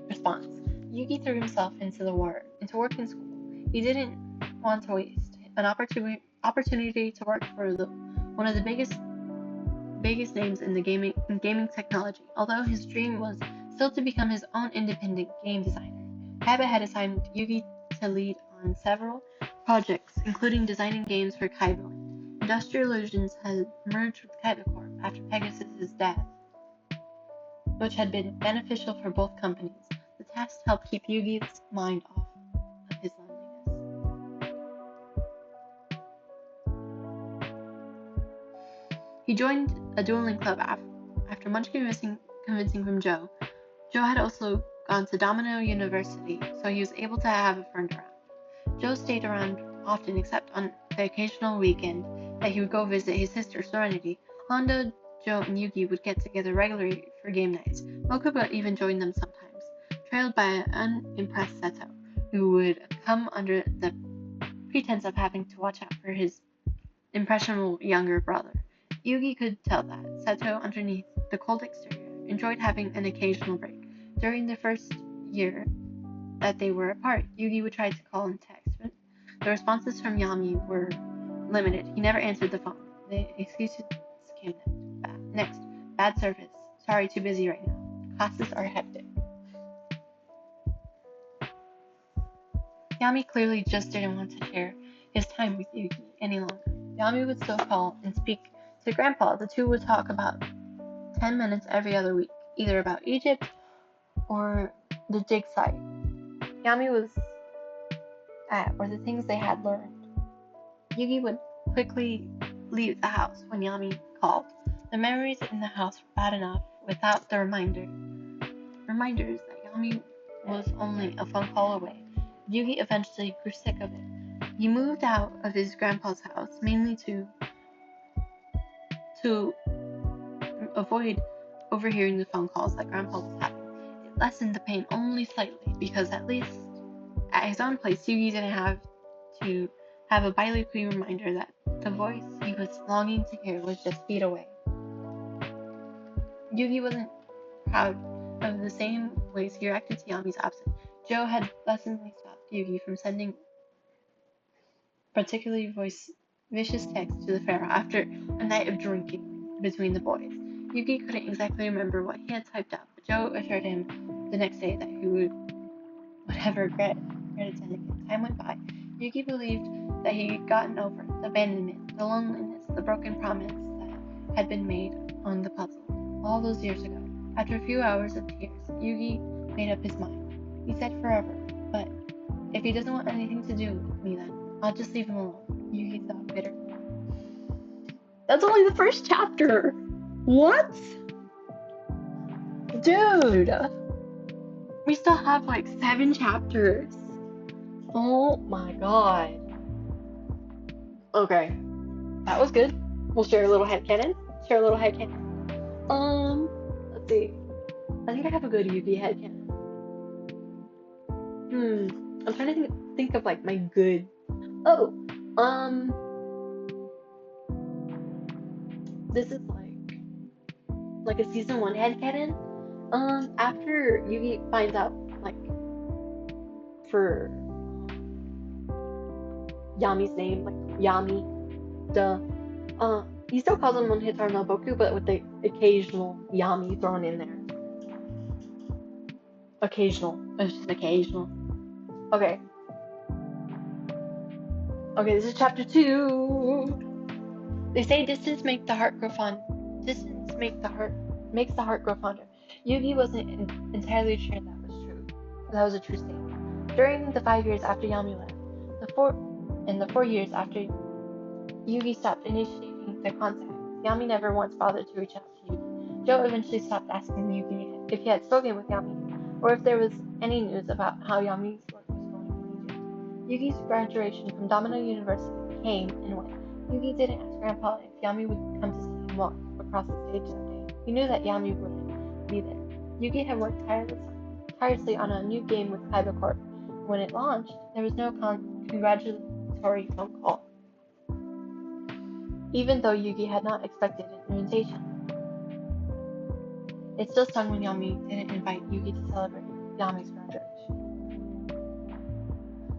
response. Yugi threw himself into work in school. He didn't want to waste an opportunity to work for one of the biggest names in gaming technology. Although his dream was still to become his own independent game designer, Kaiba had assigned Yugi to lead on several projects, including designing games for Kaiba. Industrial Illusions had merged with Kaiba Corp after Pegasus' death, which had been beneficial for both companies. The task helped keep Yugi's mind off of his loneliness. He joined a dueling club after much convincing from Joe. Joe had also gone to Domino University, so he was able to have a friend around. Joe stayed around often, except on the occasional weekend that he would go visit his sister Serenity. Hondo, Joe, and Yugi would get together regularly for game nights. Mokuba even joined them sometimes, trailed by an unimpressed Seto, who would come under the pretense of having to watch out for his impressionable younger brother. Yugi could tell that Seto, underneath the cold exterior, enjoyed having an occasional break. During the first year that they were apart, Yugi would try to call and text, but the responses from Yami were limited. He never answered the phone. The excuses came next. Bad service. Sorry, too busy right now. Classes are hectic. Yami clearly just didn't want to share his time with Yugi any longer. Yami would still call and speak to Grandpa. The two would talk about 10 minutes every other week, either about Egypt or the dig site Yami was at, or the things they had learned. Yugi would quickly leave the house when Yami called. The memories in the house were bad enough without the reminders that Yami was only a phone call away. Yugi eventually grew sick of it. He moved out of his grandpa's house mainly to avoid overhearing the phone calls that grandpa was having. It lessened the pain only slightly because at least at his own place, Yugi didn't have to have a bi-weekly reminder that the voice he was longing to hear was just feet away. Yugi wasn't proud of the same ways he reacted to Yami's absence. Joe had blessedly stopped Yugi from sending particularly vicious texts to the pharaoh after a night of drinking between the boys. Yugi couldn't exactly remember what he had typed out, but Joe assured him the next day that he would have regretted sending it. Time went by. Yugi believed that he had gotten over the abandonment, the loneliness, the broken promise that had been made on the puzzle. all those years ago. After a few hours of tears, Yugi made up his mind. He said forever, but if he doesn't want anything to do with me then, I'll just leave him alone, Yugi thought bitterly. That's only the first chapter! What? Dude! We still have like 7 chapters. Oh my god. Okay. That was good. We'll share a little headcanon. Let's see. I think I have a good Yugi headcanon. I'm trying to think of like my good. Oh, this is like a season 1 headcanon. After Yugi finds out like for Yami's name, like Yami, he still calls him Hitaro no Boku, but with the occasional Yami thrown in there. Occasional. It's just occasional. Okay. Okay, this is chapter 2. They say distance makes the heart grow fond. Distance makes the heart grow fonder. Yugi wasn't entirely sure that was a true statement. During the 5 years after Yami left, the 4 years after Yugi stopped initiating the contact, Yami never once bothered to reach out to Yugi. Joe eventually stopped asking Yugi if he had spoken with Yami, or if there was any news about how Yami's work was going in Egypt. Yugi's graduation from Domino University came and went. Yugi didn't ask Grandpa if Yami would come to see him walk across the stage that day. He knew that Yami wouldn't be there. Yugi had worked tirelessly on a new game with Kaiba Corp. When it launched, there was no congratulatory phone call, even though Yugi had not expected an invitation. It still stung when Yami didn't invite Yugi to celebrate Yami's graduation.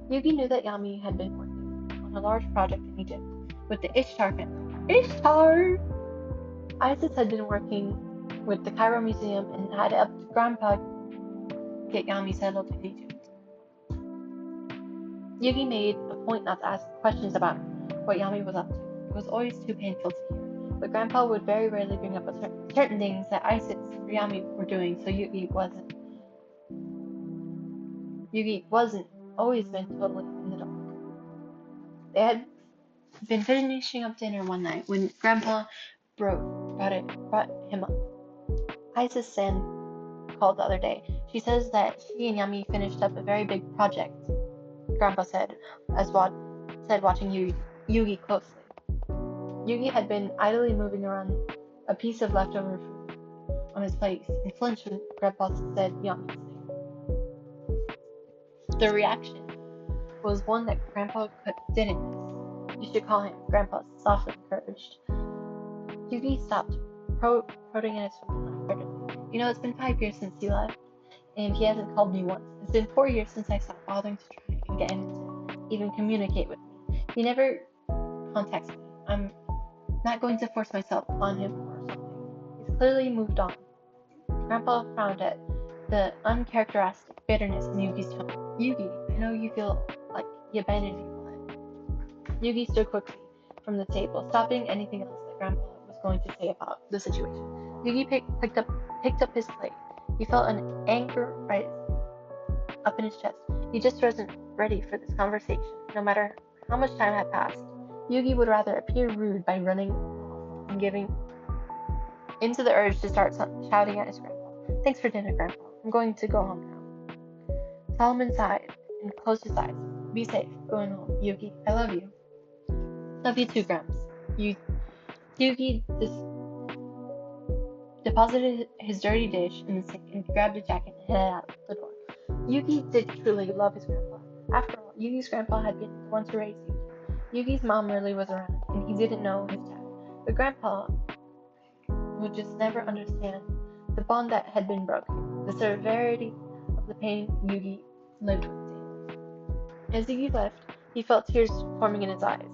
Yugi knew that Yami had been working on a large project in Egypt with the Ishtar family. Ishtar! Isis had been working with the Cairo Museum and had helped Grandpa get Yami settled in Egypt. Yugi made a point not to ask questions about what Yami was up to. It was always too painful to hear, but Grandpa would very rarely bring up certain things that Isis or Yami were doing, so Yugi wasn't always been totally in the dark. They had been finishing up dinner one night when Grandpa brought him up. Isis San called the other day. She says that she and Yami finished up a very big project, Grandpa said, watching Yugi closely. Yugi had been idly moving around a piece of leftover food on his plate and flinched when Grandpa said Yami's name. The reaction was one that Grandpa didn't miss. You should call him, Grandpa softly encouraged. Yugi stopped prodding at his phone lightheartedly. You know, it's been 5 years since he left, and he hasn't called me once. It's been 4 years since I stopped bothering to try and get him to even communicate with me. He never contacts me. I'm not going to force myself on him or something. He's clearly moved on. Grandpa frowned at the uncharacteristic bitterness in Yugi's tone. Yugi, I know you feel like he abandoned you, but... Yugi stood quickly from the table, stopping anything else that Grandpa was going to say about the situation. Yugi picked up his plate. He felt an anger rise up in his chest. He just wasn't ready for this conversation, no matter how much time had passed. Yugi would rather appear rude by running off and giving into the urge to start shouting at his grandpa. Thanks for dinner, Grandpa. I'm going to go home now. Solomon sighed and closed his eyes. Be safe, going home. Yugi, I love you. Love you too, Gramps. Yugi deposited his dirty dish in the sink and grabbed a jacket and headed out the door. Yugi did truly love his grandpa. After all, Yugi's grandpa had been the one to raise Yugi. Yugi's mom really was around, and he didn't know his dad. But Grandpa would just never understand the bond that had been broken, the severity of the pain Yugi lived with daily. As Yugi left, he felt tears forming in his eyes,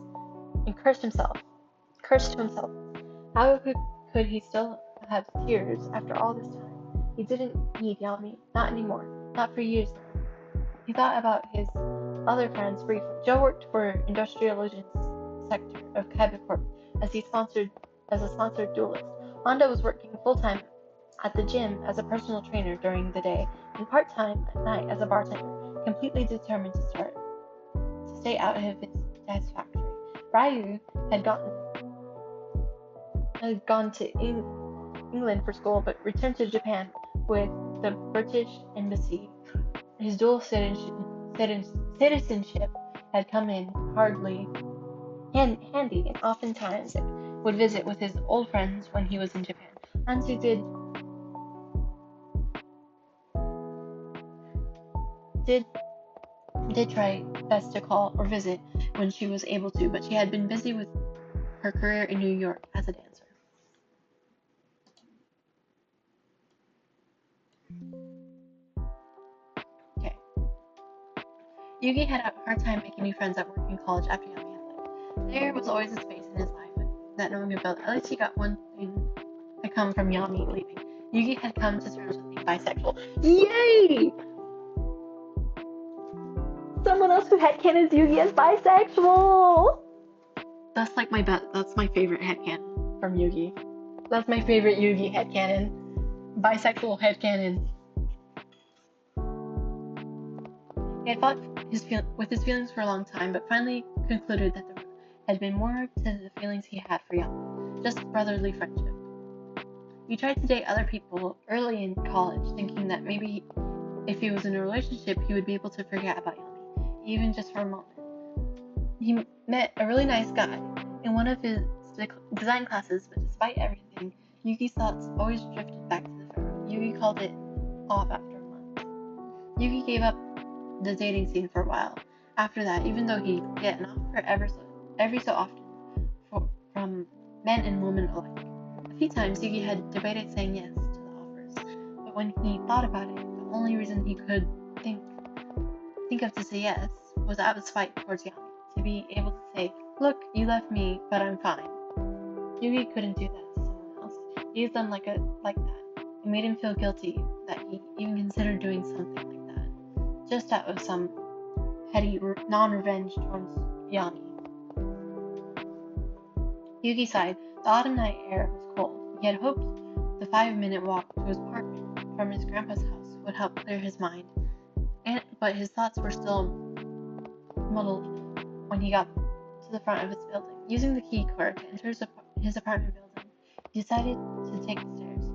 and cursed to himself. How could he still have tears after all this time? He didn't need Yami, not anymore, not for years now. He thought about his other friends briefly. Joe worked for industrial agents sector of Cupid Corp as a sponsored duelist. Honda was working full-time at the gym as a personal trainer during the day and part-time at night as a bartender, completely determined to stay out of his dad's factory. Ryu had gone to England for school but returned to Japan with the British embassy. His dual citizenship had come in handy, and oftentimes would visit with his old friends when he was in Japan. Anzu did try best to call or visit when she was able to, but she had been busy with her career in New York as a dancer. Okay. Yugi had a hard time making new friends at work in college after Yami had left. There was always a space in his life that no one could fill. At least he got one thing to come from Yami leaving. Yugi had come to terms with being bisexual. Yay! Someone else who headcanons Yugi as bisexual! That's like that's my favorite headcanon from Yugi. That's my favorite Yugi headcanon. Bisexual headcanon. He had fought with his feelings for a long time, but finally concluded that there had been more to the feelings he had for Yami, just brotherly friendship. He tried to date other people early in college, thinking that maybe if he was in a relationship, he would be able to forget about Yami, even just for a moment. He met a really nice guy in one of his design classes, but despite everything, Yugi's thoughts always drifted back to the pharaoh. Yugi called it off after a month. Yugi gave up the dating scene for a while. After that, even though he'd get an offer every so often from men and women alike. A few times Yugi had debated saying yes to the offers, but when he thought about it, the only reason he could think of to say yes was out of spite towards Yami, to be able to say, "Look, you left me, but I'm fine." Yugi couldn't do that to someone else. He used them like that. It made him feel guilty that he even considered doing something like that, just out of some petty non-revenge towards Yami. Yugi sighed. The autumn night air was cold. He had hoped the 5-minute walk to his apartment from his grandpa's house would help clear his mind, but his thoughts were still muddled when he got to the front of his building. Using the key card to enter his apartment building, he decided to take the stairs.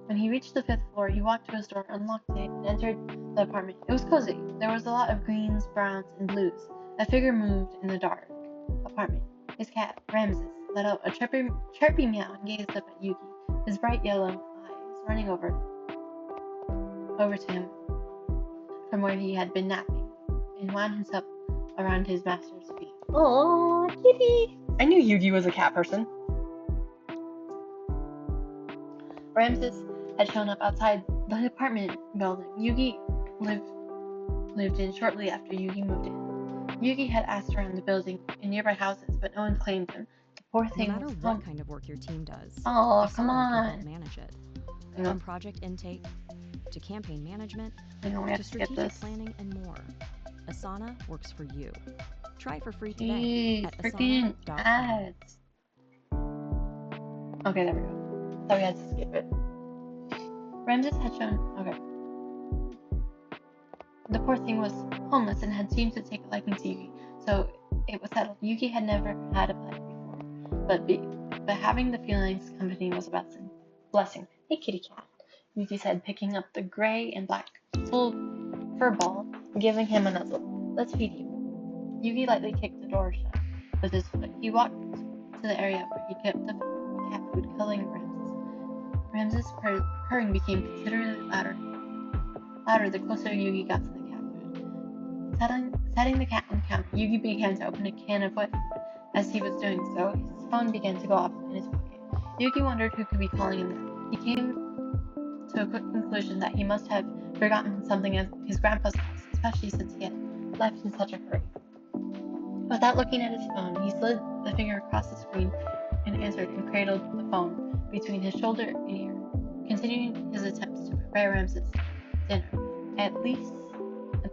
When he reached the 5th floor, he walked to his door, unlocked it, and entered the apartment. It was cozy. There was a lot of greens, browns, and blues. A figure moved in the dark apartment. His cat, Ramses, let out a chirpy meow and gazed up at Yugi, his bright yellow eyes running over to him from where he had been napping, and wound himself around his master's feet. Aww, kitty! I knew Yugi was a cat person. Ramses had shown up outside the apartment building Yugi lived in shortly after Yugi moved in. Yugi had asked around the building in nearby houses, but no one claimed him. The poor thing no matter was what kind of work your team does, oh, come someone can on. help manage it. From project intake to campaign management to strategic planning and more. Asana works for you. Try it for free today at freaking asana.com. ads. Okay, there we go. Thought we had to skip it. Ramses had shown. Okay. The poor thing was homeless and had seemed to take a liking to Yugi, so it was settled. Yugi had never had a pet before, but having the feelings company was a blessing. Hey, kitty cat, Yugi said, picking up the gray and black full fur ball and giving him a nuzzle. Let's feed you. Yugi lightly kicked the door shut with his foot. He walked to the area where he kept the cat food, cuddling Ramses' purring became considerably louder the closer Yugi got to the cat food. Setting the cat on the counter, Yugi began to open a can of wet food. As he was doing so, his phone began to go off in his pocket. Yugi wondered who could be calling him now. He came to a quick conclusion that he must have forgotten something at his grandpa's house, especially since he had left in such a hurry. Without looking at his phone, he slid the finger across the screen and answered and cradled the phone between his shoulder and ear, continuing his attempts to prepare Ramses' dinner. At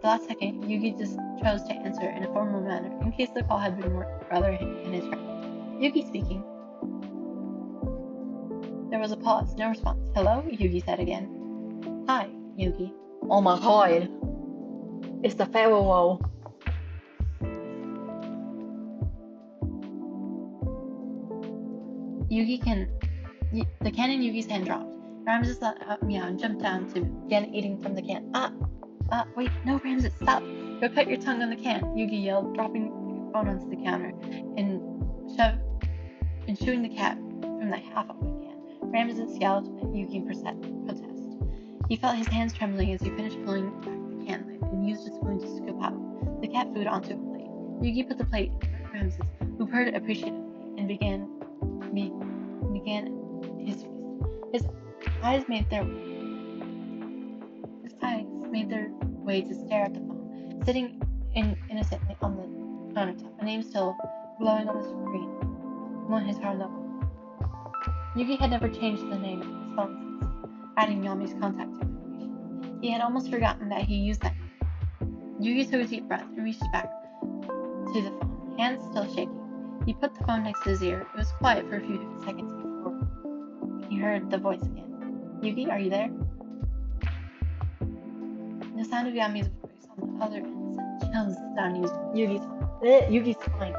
the last second, Yugi just chose to answer in a formal manner, in case the call had been rather and his friend. Yugi speaking. There was a pause, no response. Hello? Yugi said again. Hi, Yugi. Oh my god. It's the Pharaoh. The can in Yugi's hand dropped. Ramses let out a meow and jumped down to begin eating from the can. Wait, no, Ramses, stop! Go put your tongue on the can, Yugi yelled, dropping the phone onto the counter and chewing the cap from the half of the can. Ramses yelled at Yugi in protest. He felt his hands trembling as he finished pulling back the can lid and used a spoon to scoop out the cat food onto a plate. Yugi put the plate in front of Ramses, who purred appreciatively and began his feast. His eyes made their way to stare at the phone, sitting innocently on the countertop, a name still glowing on the screen. His heart level. Yugi had never changed the name of his phone since adding Yami's contact information. He had almost forgotten that he used that name. Yugi took a deep breath and reached back to the phone, hands still shaking. He put the phone next to his ear. It was quiet for a few seconds before he heard the voice again. Yugi, are you there? The sound of Yami's voice on the other end sent chills down Yugi's spine.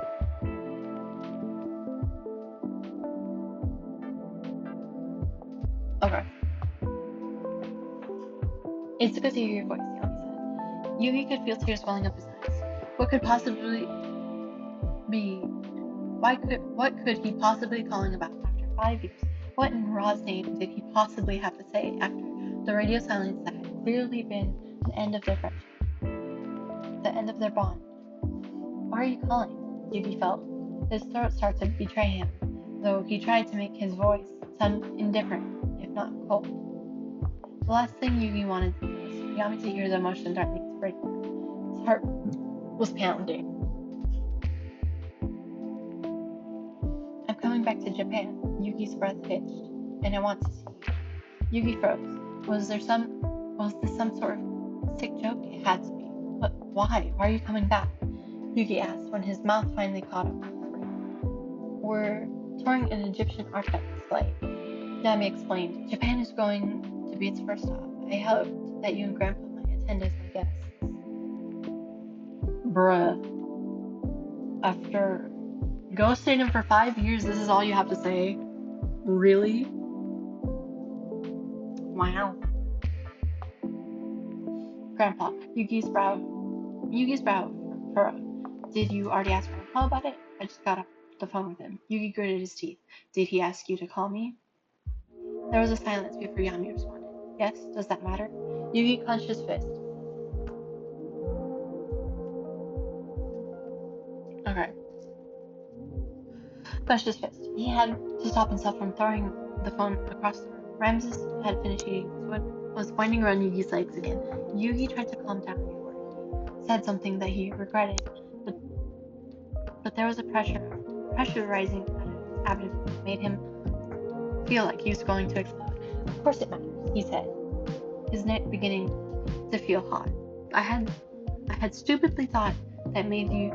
Okay. It's good to hear your voice, Yami said. Yugi could feel tears welling up his eyes. What could he possibly be calling about after 5 years? What in Ra's name did he possibly have to say after the radio silence that had clearly been the end of their friendship? The end of their bond? Why are you calling? Yugi felt his throat start to betray him, though he tried to make his voice sound indifferent, if not cold. The last thing Yugi wanted was for Yami to hear the emotion threatening to break down. His heart was pounding. I'm coming back to Japan. Yugi's breath hitched, and I want to see you. Yugi froze. Was this some sort of sick joke? It had to be. But why? Why are you coming back? Yugi asked when his mouth finally caught up. We're touring an Egyptian artifact display. Yami explained. Japan is going to be its first stop. I hoped that you and Grandpa might attend as my guests. Bruh. After ghosting him for 5 years, this is all you have to say? Really? Wow. Grandpa, Yugi's brow furrowed. Did you already ask Grandpa about it? I just got off the phone with him. Yugi gritted his teeth. Did he ask you to call me? There was a silence before Yami responded. Yes, does that matter? Yugi clenched his fist. Okay. Clenched his fist. He had to stop himself from throwing the phone across the room. Ramses had finished eating, so was winding around Yugi's legs again. Yugi tried to calm down before he said something that he regretted, but there was a pressure rising out of him that made him feel like he was going to explode. Of course it matters, he said, his neck beginning to feel hot. I had stupidly thought that maybe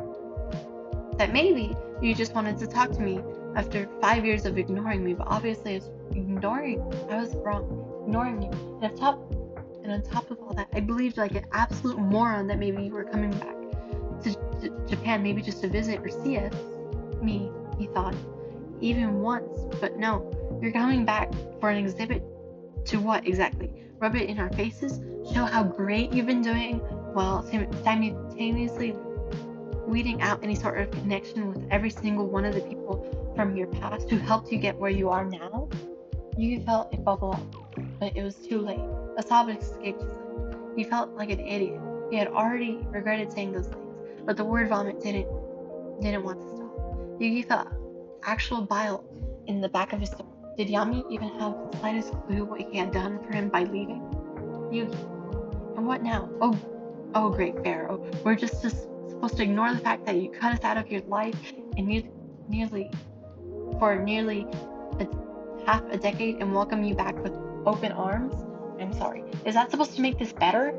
you just wanted to talk to me after 5 years of ignoring me, but obviously I was wrong, ignoring you. And on top of all that, I believed like an absolute moron that maybe you were coming back to Japan, maybe just to visit or see me, he thought, even once. But no, you're coming back for an exhibit. To what exactly? Rub it in our faces? Show how great you've been doing while simultaneously weeding out any sort of connection with every single one of the people from your past who helped you get where you are now? You felt it bubble up, but it was too late. A sob escaped his lips. He felt like an idiot. He had already regretted saying those things, but the word vomit didn't want to stop. Yugi felt actual bile in the back of his throat. Did Yami even have the slightest clue what he had done for him by leaving? Yugi. And what now? Oh, great Pharaoh. We're just supposed to ignore the fact that you cut us out of your life and nearly half a decade and welcome you back with open arms? I'm sorry. Is that supposed to make this better?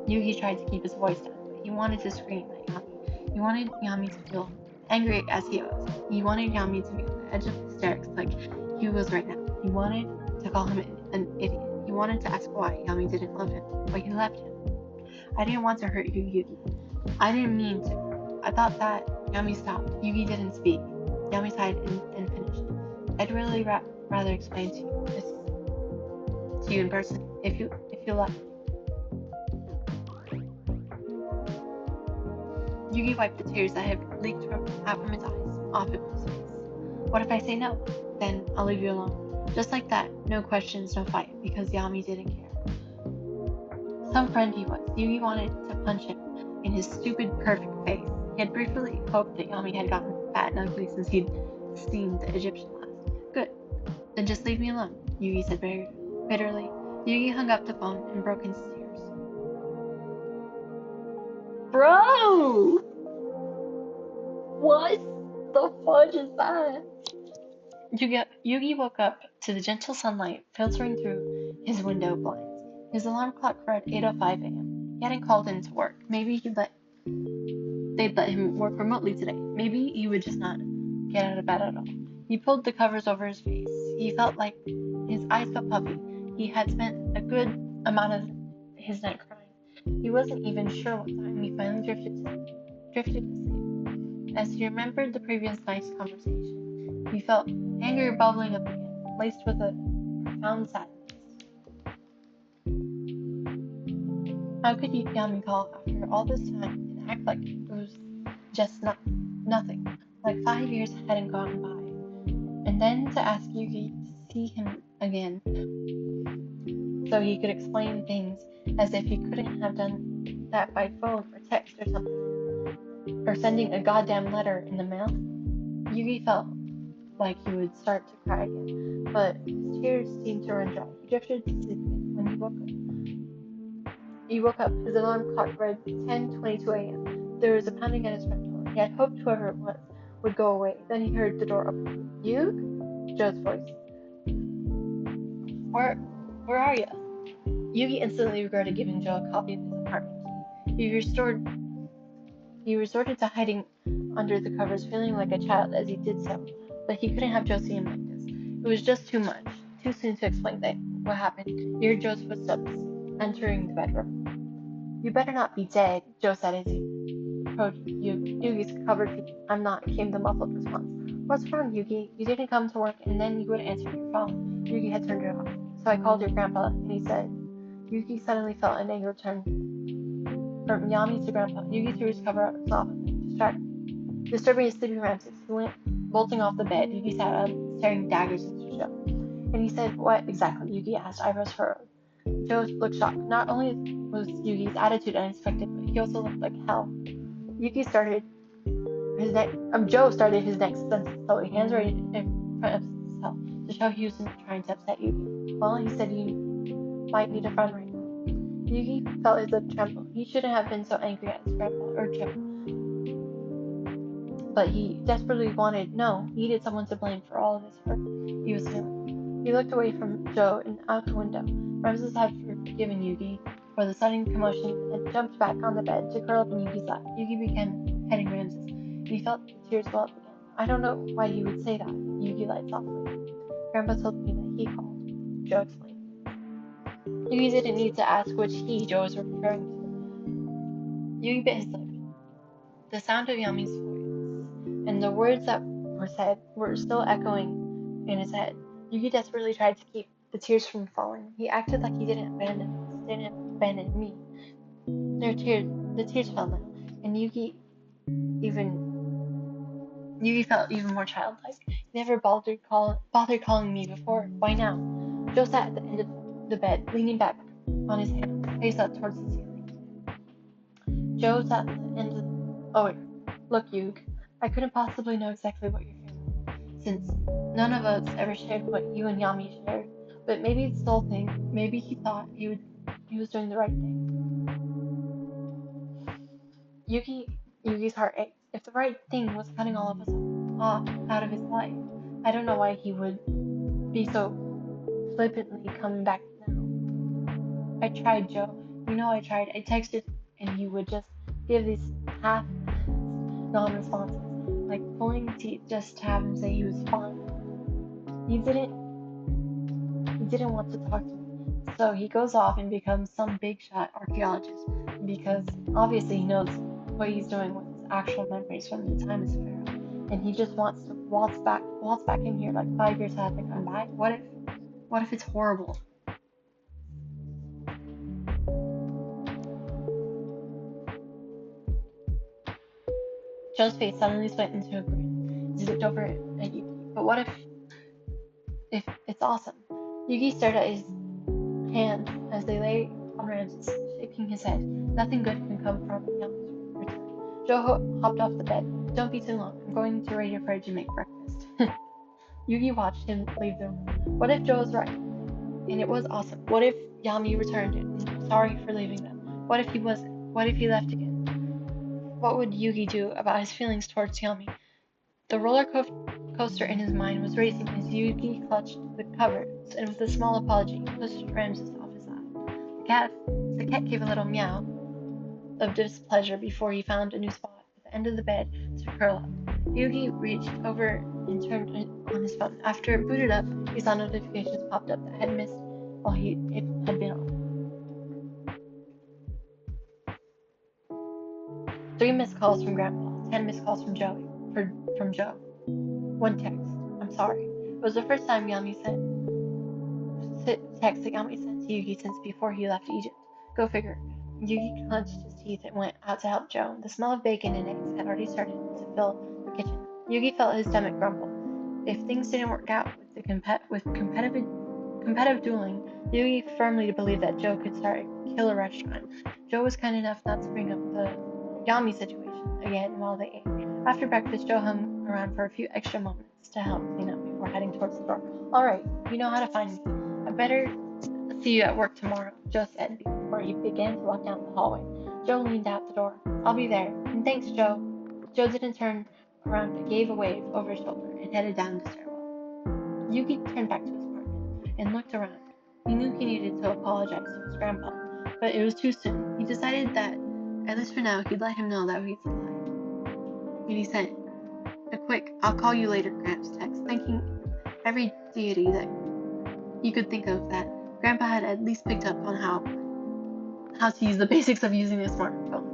Yugi tried to keep his voice down, but he wanted to scream at Yami. He wanted Yami to feel angry as he was. He wanted Yami to be on the edge of hysterics like he was right now. He wanted to call him an idiot. He wanted to ask why Yami didn't love him, why he left him. I didn't want to hurt you, Yugi. I didn't mean to. I thought that. Yami stopped. Yugi didn't speak. Yami sighed and finished. I'd really rather explain to you in person, if you like. Yugi wiped the tears that had leaked out from his eyes off of his face. What if I say no? Then I'll leave you alone. Just like that, no questions, no fight, because Yami didn't care. Some friend he was. Yugi wanted to punch him in his stupid, perfect face. He had briefly hoped that Yami had gotten fat and ugly since he'd seen the Egyptian last. Good. Then just leave me alone, Yugi said very bitterly. Yugi hung up the phone and broke into tears. Bro! What the fudge is that? Yugi woke up to the gentle sunlight filtering through his window blinds. His alarm clock read 8:05 a.m. He hadn't called in to work. Maybe they'd let him work remotely today. Maybe he would just not get out of bed at all. He pulled the covers over his face. He felt like his eyes felt puffy. He had spent a good amount of his night crying. He wasn't even sure what time he finally drifted to sleep. As he remembered the previous night's conversation, he felt anger bubbling up again, laced with a profound sadness. How could Yami call after all this time and act like it was just nothing, like 5 years hadn't gone by, and then to ask Yugi to see him again so he could explain things as if he couldn't have done that by phone or text or something, or sending a goddamn letter in the mail? Yugi felt like he would start to cry again, but his tears seemed to run dry. He drifted to sleep again when he woke up. His alarm clock read 10:22 a.m. There was a pounding at his front door. He had hoped whoever it was would go away. Then he heard the door open. "You?" Joe's voice. Where are you?" Yugi instantly regretted giving Joe a copy of his apartment key. He resorted to hiding under the covers, feeling like a child as he did so, but he couldn't have Joe see him like this. It was just too much. Too soon to explain what happened. He heard Joe's footsteps entering the bedroom. "You better not be dead," Joe said as he approached Yugi's covered feet. "I'm not," came the muffled response. "What's wrong, Yugi? You didn't come to work, and then you wouldn't answer your phone." Yugi had turned it off. "So I called your grandpa, and he said..." Yugi suddenly felt an anger turn from Yami to Grandpa. Yugi threw his cover off, disturbing his sleeping Ramses. He went bolting off the bed. Yugi sat up, staring daggers into Joe. "And he said what exactly?" Yugi asked, eyebrows furrowed. Joe looked shocked. Not only was Yugi's attitude unexpected, but he also looked like hell. Joe started his next sentence slowly, hands raised in front of himself to show he wasn't trying to upset Yugi. "Well, he said you might need a friend right now." Yugi felt his lip tremble. He shouldn't have been so angry at his grandpa or Joe, but he desperately needed someone to blame for all of his hurt he was feeling. He looked away from Joe and out the window. Ramses had forgiven Yugi for the sudden commotion and jumped back on the bed to curl up in Yugi's lap. Yugi began petting Ramses, and he felt the tears well up again. "I don't know why he would say that," Yugi lied softly. "Grandpa told me that he called," Joe explained. Yugi didn't need to ask which he Joe was referring to. Yugi bit his lip. The sound of Yami's voice and the words that were said were still echoing in his head. Yugi desperately tried to keep the tears from falling. He acted like he didn't abandon me. The tears fell now, and Yugi felt even more childlike. "He never bothered calling me before. Why now?" Joe sat at the end of the bed, leaning back on his hand, face up towards the ceiling. Joe sat at the end of look, Yug, I couldn't possibly know exactly what you're feeling, since none of us ever shared what you and Yami shared. But maybe it's the whole thing. Maybe he thought he was doing the right thing. Yugi's heart ached. If the right thing was cutting all of us off out of his life, I don't know why he would be so flippantly coming back now. "I tried, Joe. You know I tried. I texted, and he would just give these half non-responses, like pulling teeth just to have him say he was fine. You didn't He didn't want to talk to me. So he goes off and becomes some big shot archaeologist because obviously he knows what he's doing with his actual memories from the time as Pharaoh. And he just wants to waltz back in here like 5 years haven't gone by. What if it's horrible? Joe's face suddenly split into a grin. He looked over at Yugi. But what if it's awesome? Yugi stared at his hands as they lay on Ramses, shaking his head. Nothing good can come from Yami's return. Joe hopped off the bed. Don't be too long. I'm going to raid your fridge and make breakfast. Yugi watched him leave the room. What if Joe was right? And it was awesome. What if Yami returned and sorry for leaving them? What if he wasn't? What if he left again? What would Yugi do about his feelings towards Yami? The roller coaster in his mind was racing as Yugi clutched the covers and with a small apology pushed Ramses off his lap. The cat gave a little meow of displeasure before he found a new spot at the end of the bed to curl up. Yugi reached over and turned on his phone. After it booted up, he saw notifications popped up that had missed while it had been on. 3 missed calls from Grandpa, 10 missed calls from Joe. 1 text. I'm sorry. It was the first time Yami sent text that Yami sent to Yugi since before he left Egypt. Go figure. Yugi clenched his teeth and went out to help Joe. The smell of bacon and eggs had already started to fill the kitchen. Yugi felt his stomach grumble. If things didn't work out with competitive dueling, Yugi firmly believed that Joe could start a killer restaurant. Joe was kind enough not to bring up the Yami situation again while they ate. After breakfast, Joe hung around for a few extra moments to help clean up before heading towards the door. All right, you know how to find me. I better see you at work tomorrow, Joe said before he began to walk down the hallway. Joe leaned out the door. I'll be there. And thanks, Joe. Joe didn't turn around but gave a wave over his shoulder and headed down the stairwell. Yugi turned back to his apartment and looked around. He knew he needed to apologize to his grandpa, but it was too soon. He decided that, at least for now, he'd let him know that he's alive. And he sent a quick, I'll call you later, Gramps text, thanking every deity that he could think of that Grandpa had at least picked up on how to use the basics of using a smartphone.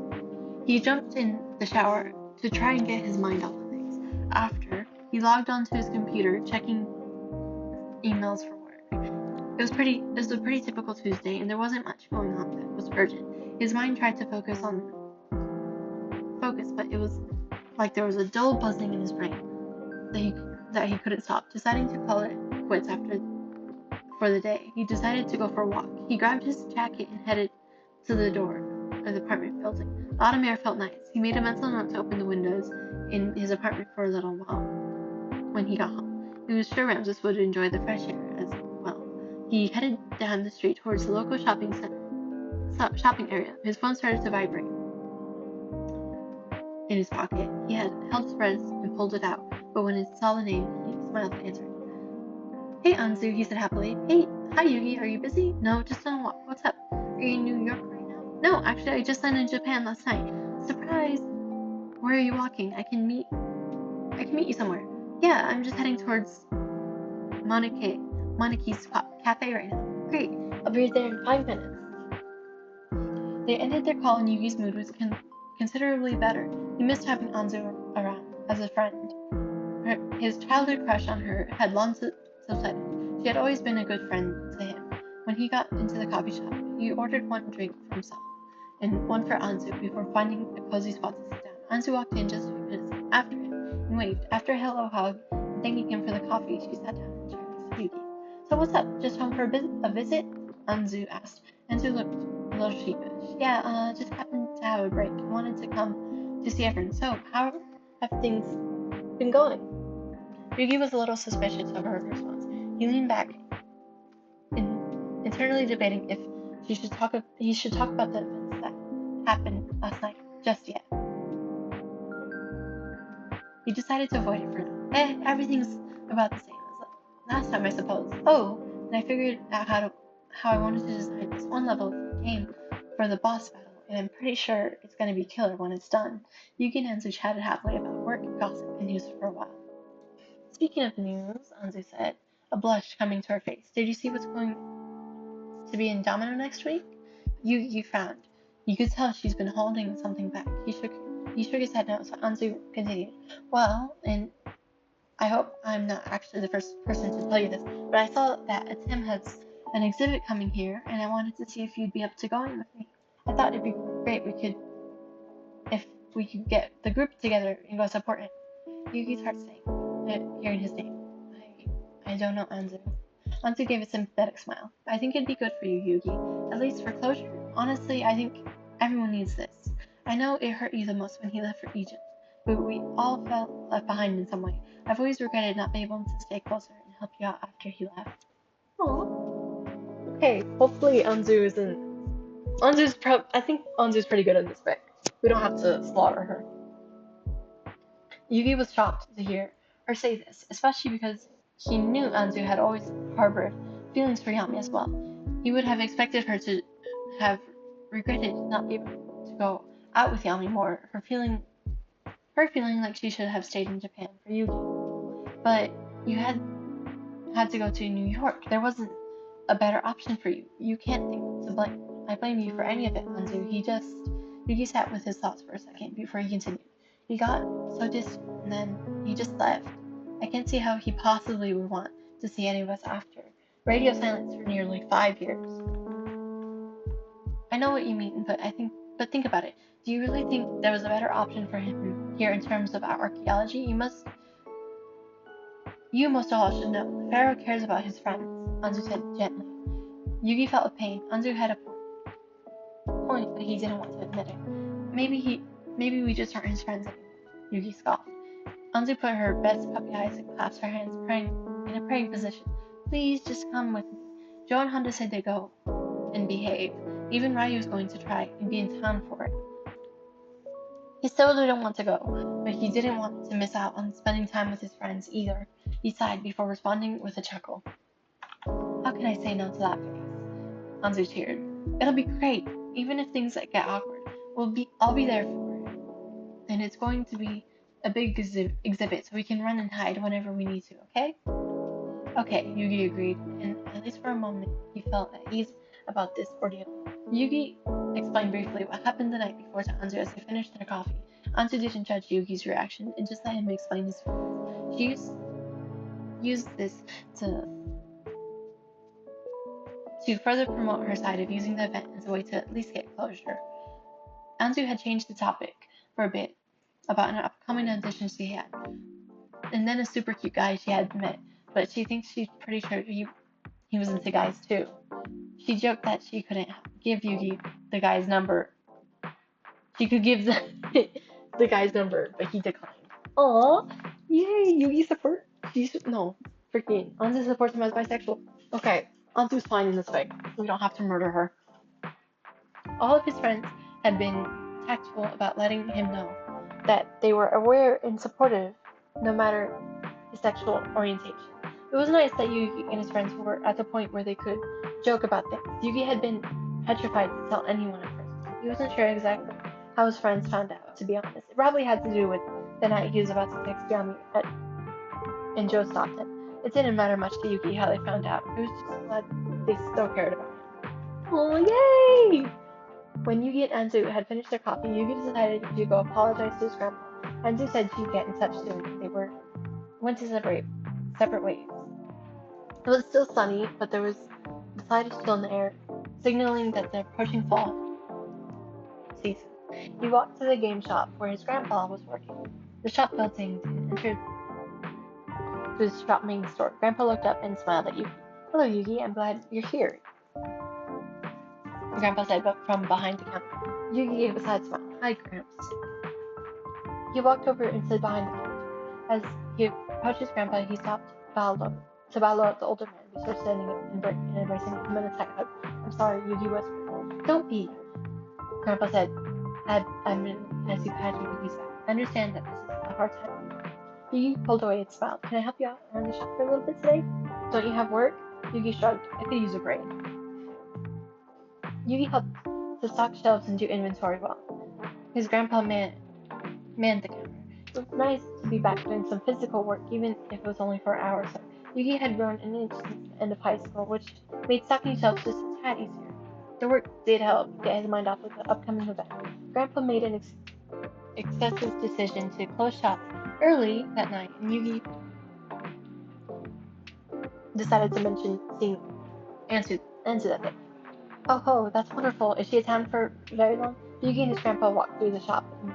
He jumped in the shower to try and get his mind off of things. After, he logged onto his computer, checking emails for work. It was a pretty typical Tuesday, and there wasn't much going on that was urgent. His mind tried to focus, but it was like there was a dull buzzing in his brain that he couldn't stop. Deciding to call it quits for the day, he decided to go for a walk. He grabbed his jacket and headed to the door of the apartment building. The autumn air felt nice. He made a mental note to open the windows in his apartment for a little while when he got home. He was sure Ramses would enjoy the fresh air as well. He headed down the street towards the local shopping area. His phone started to vibrate in his pocket. He had held his breath and pulled it out, but when he saw the name, he smiled and answered. Hey, Anzu, he said happily. Hey, hi, Yugi. Are you busy? No, just on a walk. What's up? Are you in New York right now? No, actually, I just landed in Japan last night. Surprise! Where are you walking? I can meet you somewhere. Yeah, I'm just heading towards Monaki's cafe right now. Great, I'll be there in 5 minutes. They ended their call and Yugi's mood was considerably better. He missed having Anzu around as a friend. His childhood crush on her had long subsided. She had always been a good friend to him. When he got into the coffee shop, he ordered 1 drink for himself and 1 for Anzu before finding a cozy spot to sit down. Anzu walked in just a few minutes after him and waved. After a hello hug and thanking him for the coffee, she sat down and chatted with Yugi. So what's up? Just home for a visit? Anzu asked. Anzu looked a little sheepish. Yeah, just happened to have a break and wanted to come to see everyone. So, how have things been going? Yugi was a little suspicious of her response. He leaned back, internally debating if he should talk about the events that happened last night just yet. He decided to avoid it for now. Everything's about the same as last time, I suppose. Oh, and I figured out how I wanted to design this 1 level of the game for the boss battle, and I'm pretty sure it's going to be killer when it's done. Yugi and Anzu chatted happily about work, gossip, and news for a while. Speaking of news, Anzu said, a blush coming to her face. Did you see what's going to be in Domino next week? Yugi frowned. You could tell she's been holding something back. He shook his head no, so Anzu continued. Well, and I hope I'm not actually the first person to tell you this, but I saw that Tim has an exhibit coming here, and I wanted to see if you'd be up to going with me. I thought it'd be great if we could get the group together and go support him. Yugi's heart sank, hearing his name. I don't know, Anzu. Anzu gave a sympathetic smile. I think it'd be good for you, Yugi. At least for closure. Honestly, I think everyone needs this. I know it hurt you the most when he left for Egypt, but we all felt left behind in some way. I've always regretted not being able to stay closer and help you out after he left. Aww. Okay, hopefully Anzu isn't. I think Anzu's pretty good at this fic. We don't have to slaughter her. Yugi was shocked to hear her say this, especially because he knew Anzu had always harbored feelings for Yami as well. He would have expected her to have regretted not being able to go out with Yami more, her feeling like she should have stayed in Japan for Yugi. But you had to go to New York. There wasn't a better option for you. You can't think to blame. I blame you for any of it, Anzu. Yugi sat with his thoughts for a second before he continued. He got so distant, and then he just left. I can't see how he possibly would want to see any of us after. Radio silence for nearly 5 years. I know what you mean, but think about it. Do you really think there was a better option for him here in terms of archaeology? You most of all should know. Pharaoh cares about his friends, Anzu said gently. Yugi felt a pain. Anzu had a point, but he didn't want to admit it. Maybe we just aren't his friends anymore, Yugi scoffed. Anzu put her best puppy eyes and clasped her hands, in a praying position. Please just come with me. Joe and Honda said they'd go and behave. Even Ryu was going to try and be in town for it. He still didn't want to go, but he didn't want to miss out on spending time with his friends either. He sighed before responding with a chuckle. How can I say no to that face? Anzu cheered. It'll be great, even if things get awkward. I'll be there for it. And it's going to be a big exhibit, so we can run and hide whenever we need to, okay? Okay, Yugi agreed, and at least for a moment, he felt at ease about this ordeal. Yugi explained briefly what happened the night before to Anzu as they finished their coffee. Anzu didn't judge Yugi's reaction and just let him explain his feelings. She used this to further promote her side of using the event as a way to at least get closure. Anzu had changed the topic for a bit about an upcoming audition she had, and then a super cute guy she had met, but she thinks she's pretty sure he was into guys too. She joked that she couldn't give Yugi the guy's number. She could give the guy's number, but he declined. Aww, yay, Yugi support. Anzu supports him as bisexual. Okay, Anzu's fine in this fight. We don't have to murder her. All of his friends had been tactful about letting him know that they were aware and supportive, no matter his sexual orientation. It was nice that Yugi and his friends were at the point where they could joke about things. Yugi had been petrified to tell anyone at first. He wasn't sure exactly how his friends found out, to be honest. It probably had to do with the night he was about to text Yami and Joe stopped him. It didn't matter much to Yugi how they found out. He was just glad they still cared about him. Oh, yay! When Yugi and Anzu had finished their coffee, Yugi decided to go apologize to his grandpa. Anzu said she'd get in touch soon. They went to separate ways. It was still sunny, but there was the slightest chill in the air, signaling that the approaching fall season. He walked to the game shop where his grandpa was working. The shop bell dinged and entered to the shop main store. Grandpa looked up and smiled at Yugi. Hello, Yugi. I'm glad you're here. Grandpa said, but from behind the counter. Yugi gave a sad smile. Hi, Gramps. He walked over and stood behind the counter. As he approached his grandpa, he stopped to bow low at the older man before standing up and embracing him in a tight hug. I'm sorry, Yugi whispered. Don't be, Grandpa said, admittedly, as he patted Yugi's back. I understand that this is a hard time. Yugi pulled away and smiled. Can I help you out around the shop for a little bit today? Don't you have work? Yugi shrugged. I could use a break. Yugi helped to stock shelves and do inventory well. His grandpa manned the counter. It was nice to be back doing some physical work, even if it was only for an hour or so. Yugi had grown an inch since the end of high school, which made stocking shelves just a tad easier. The work did help get his mind off of the upcoming event. Grandpa made an excessive decision to close shop early that night, and Yugi decided to mention seeing Ansu that day. Oh, that's wonderful. Is she in town for very long? Yugi and his grandpa walked through the shop and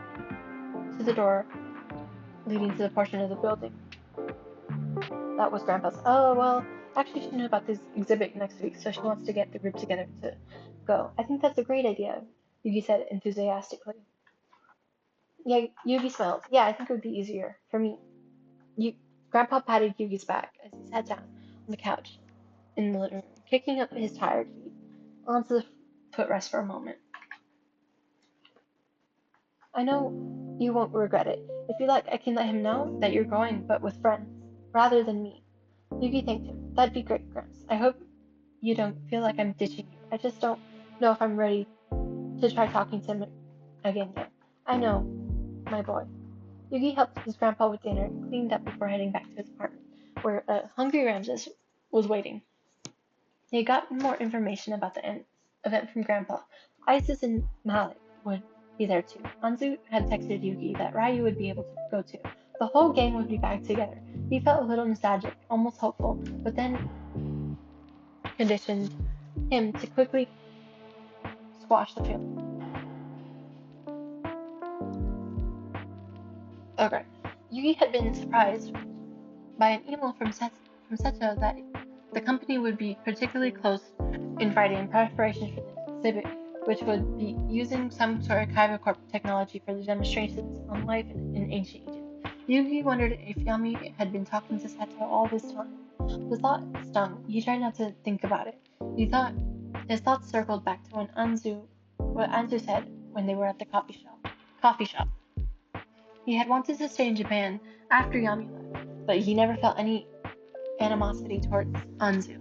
to the door leading to the portion of the building that was Grandpa's. Oh, well, actually she knew about this exhibit next week, so she wants to get the group together to go. I think that's a great idea, Yugi said enthusiastically. Yeah, Yugi smiled. Yeah, I think it would be easier for me. Grandpa patted Yugi's back as he sat down on the couch in the living room, kicking up his tired feet onto the footrest for a moment. I know you won't regret it. If you like, I can let him know that you're going, but with friends, rather than me. Yugi thanked him. That'd be great, Gramps. I hope you don't feel like I'm ditching you. I just don't know if I'm ready to try talking to him again yet. I know, my boy. Yugi helped his grandpa with dinner and cleaned up before heading back to his apartment, where a hungry Ramses was waiting. He had gotten more information about the event from Grandpa. Isis and Malik would be there too. Anzu had texted Yugi that Ryu would be able to go too. The whole gang would be back together. He felt a little nostalgic, almost hopeful, but then conditioned him to quickly squash the feeling. Okay. Yugi had been surprised by an email from Seto that the company would be particularly close in Friday in preparation for the exhibit, which would be using some sort of Kybercorp technology for the demonstrations on life in ancient Egypt. Yugi wondered if Yami had been talking to Seto all this time. The thought stung. He tried not to think about it. His thoughts circled back to what Anzu said when they were at the coffee shop. He had wanted to stay in Japan after Yami left, but he never felt any animosity towards Anzu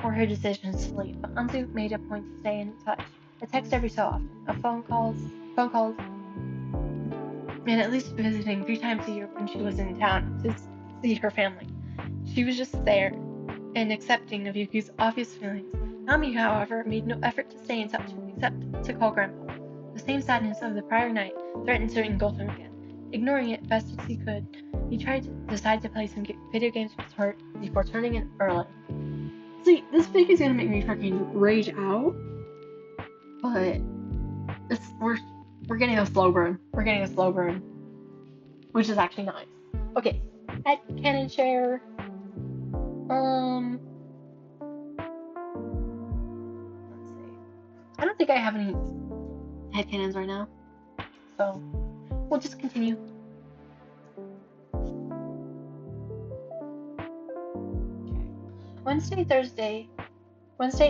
or her decisions to leave. But Anzu made a point to stay in touch. A text every so often, phone calls, and at least visiting 3 times a year when she was in town to see her family. She was just there and accepting of Yuki's obvious feelings. Yami, however, made no effort to stay in touch, except to call Grandpa. The same sadness of the prior night threatened to engulf him again. Ignoring it best as he could, he tried to decide to play some video games before turning in early. See, this fic is gonna make me freaking rage out, but we're getting a slow burn. We're getting a slow burn, which is actually nice. Okay, headcanon share. Let's see. I don't think I have any headcanons right now, so we'll just continue. Okay. Wednesday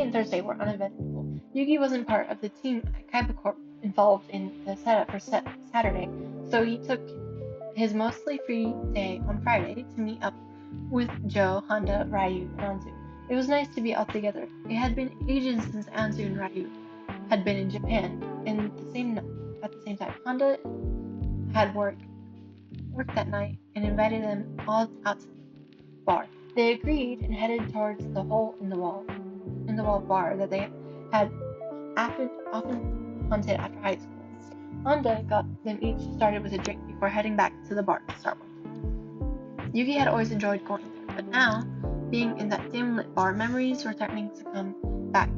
and Thursday were uneventful. Yugi wasn't part of the team at Kybercorp involved in the setup for Saturday, so he took his mostly free day on Friday to meet up with Joe, Honda, Ryu, and Anzu. It was nice to be all together. It had been ages since Anzu and Ryu had been in Japan, and at the same time, Honda had worked that night and invited them all out to the bar. They agreed and headed towards the hole in the wall bar that they had often hunted after high school. Honda got them each started with a drink before heading back to the bar to start with. Yugi had always enjoyed going there, but now, being in that dim-lit bar, memories were starting to come back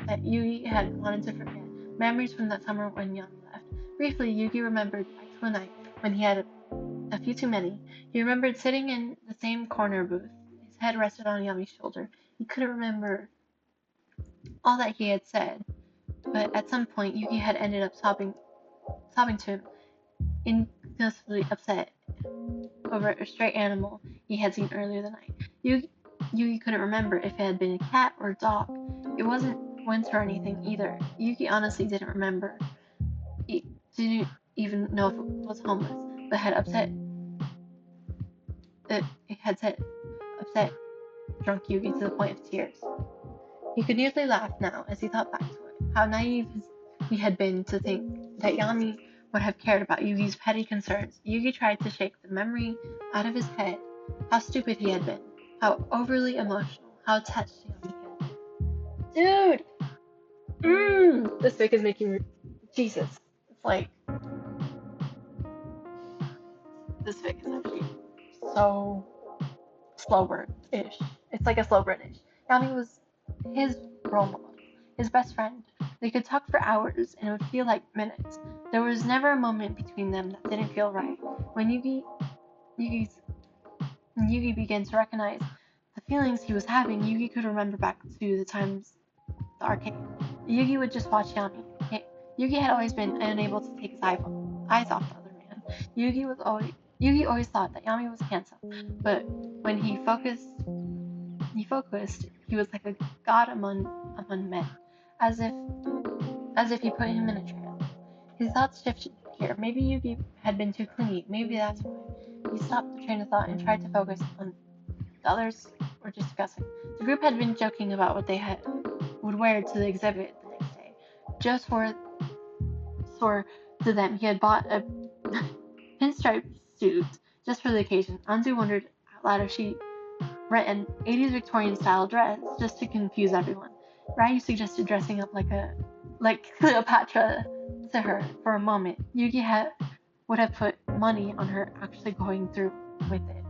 that Yugi had wanted to forget. Memories from that summer when Yami left. Briefly, Yugi remembered back to a night when he had a few too many. He remembered sitting in the same corner booth. His head rested on Yami's shoulder. He couldn't remember all that he had said, but at some point Yugi had ended up sobbing to him, inexplicably upset over a stray animal he had seen earlier that night. Yugi couldn't remember if it had been a cat or a dog. It wasn't winter or anything either. Yugi honestly didn't remember. He didn't even know if it was homeless, but had upset drunk Yugi to the point of tears. He could nearly laugh now as he thought back to it. How naive he had been to think that Yami would have cared about Yugi's petty concerns. Yugi tried to shake the memory out of his head. How stupid he had been. How overly emotional. How touched Yami had been. Dude! This fic is making me... Jesus. It's like... This fic is actually so slow burn-ish. It's like a slow burn-ish. Yami was his role model, his best friend. They could talk for hours and it would feel like minutes. There was never a moment between them that didn't feel right. When Yugi began to recognize the feelings he was having, Yugi could remember back to the times the arcade. Yugi would just watch Yami. Yugi had always been unable to take his eyes off the other man. Yugi always thought that Yami was handsome, but when he focused, he was like a god among men, as if he put him in a trance. His thoughts shifted here. Maybe Yugi had been too clingy. Maybe that's why. He stopped the train of thought and tried to focus on the others were discussing. The group had been joking about what they would wear to the exhibit the next day. Joe swore to them he had bought a pinstripe suit just for the occasion. Anzu wondered out loud if she rent an 80s Victorian style dress just to confuse everyone. Ryu suggested dressing up like Cleopatra to her for a moment. Yugi would have put money on her actually going through with it.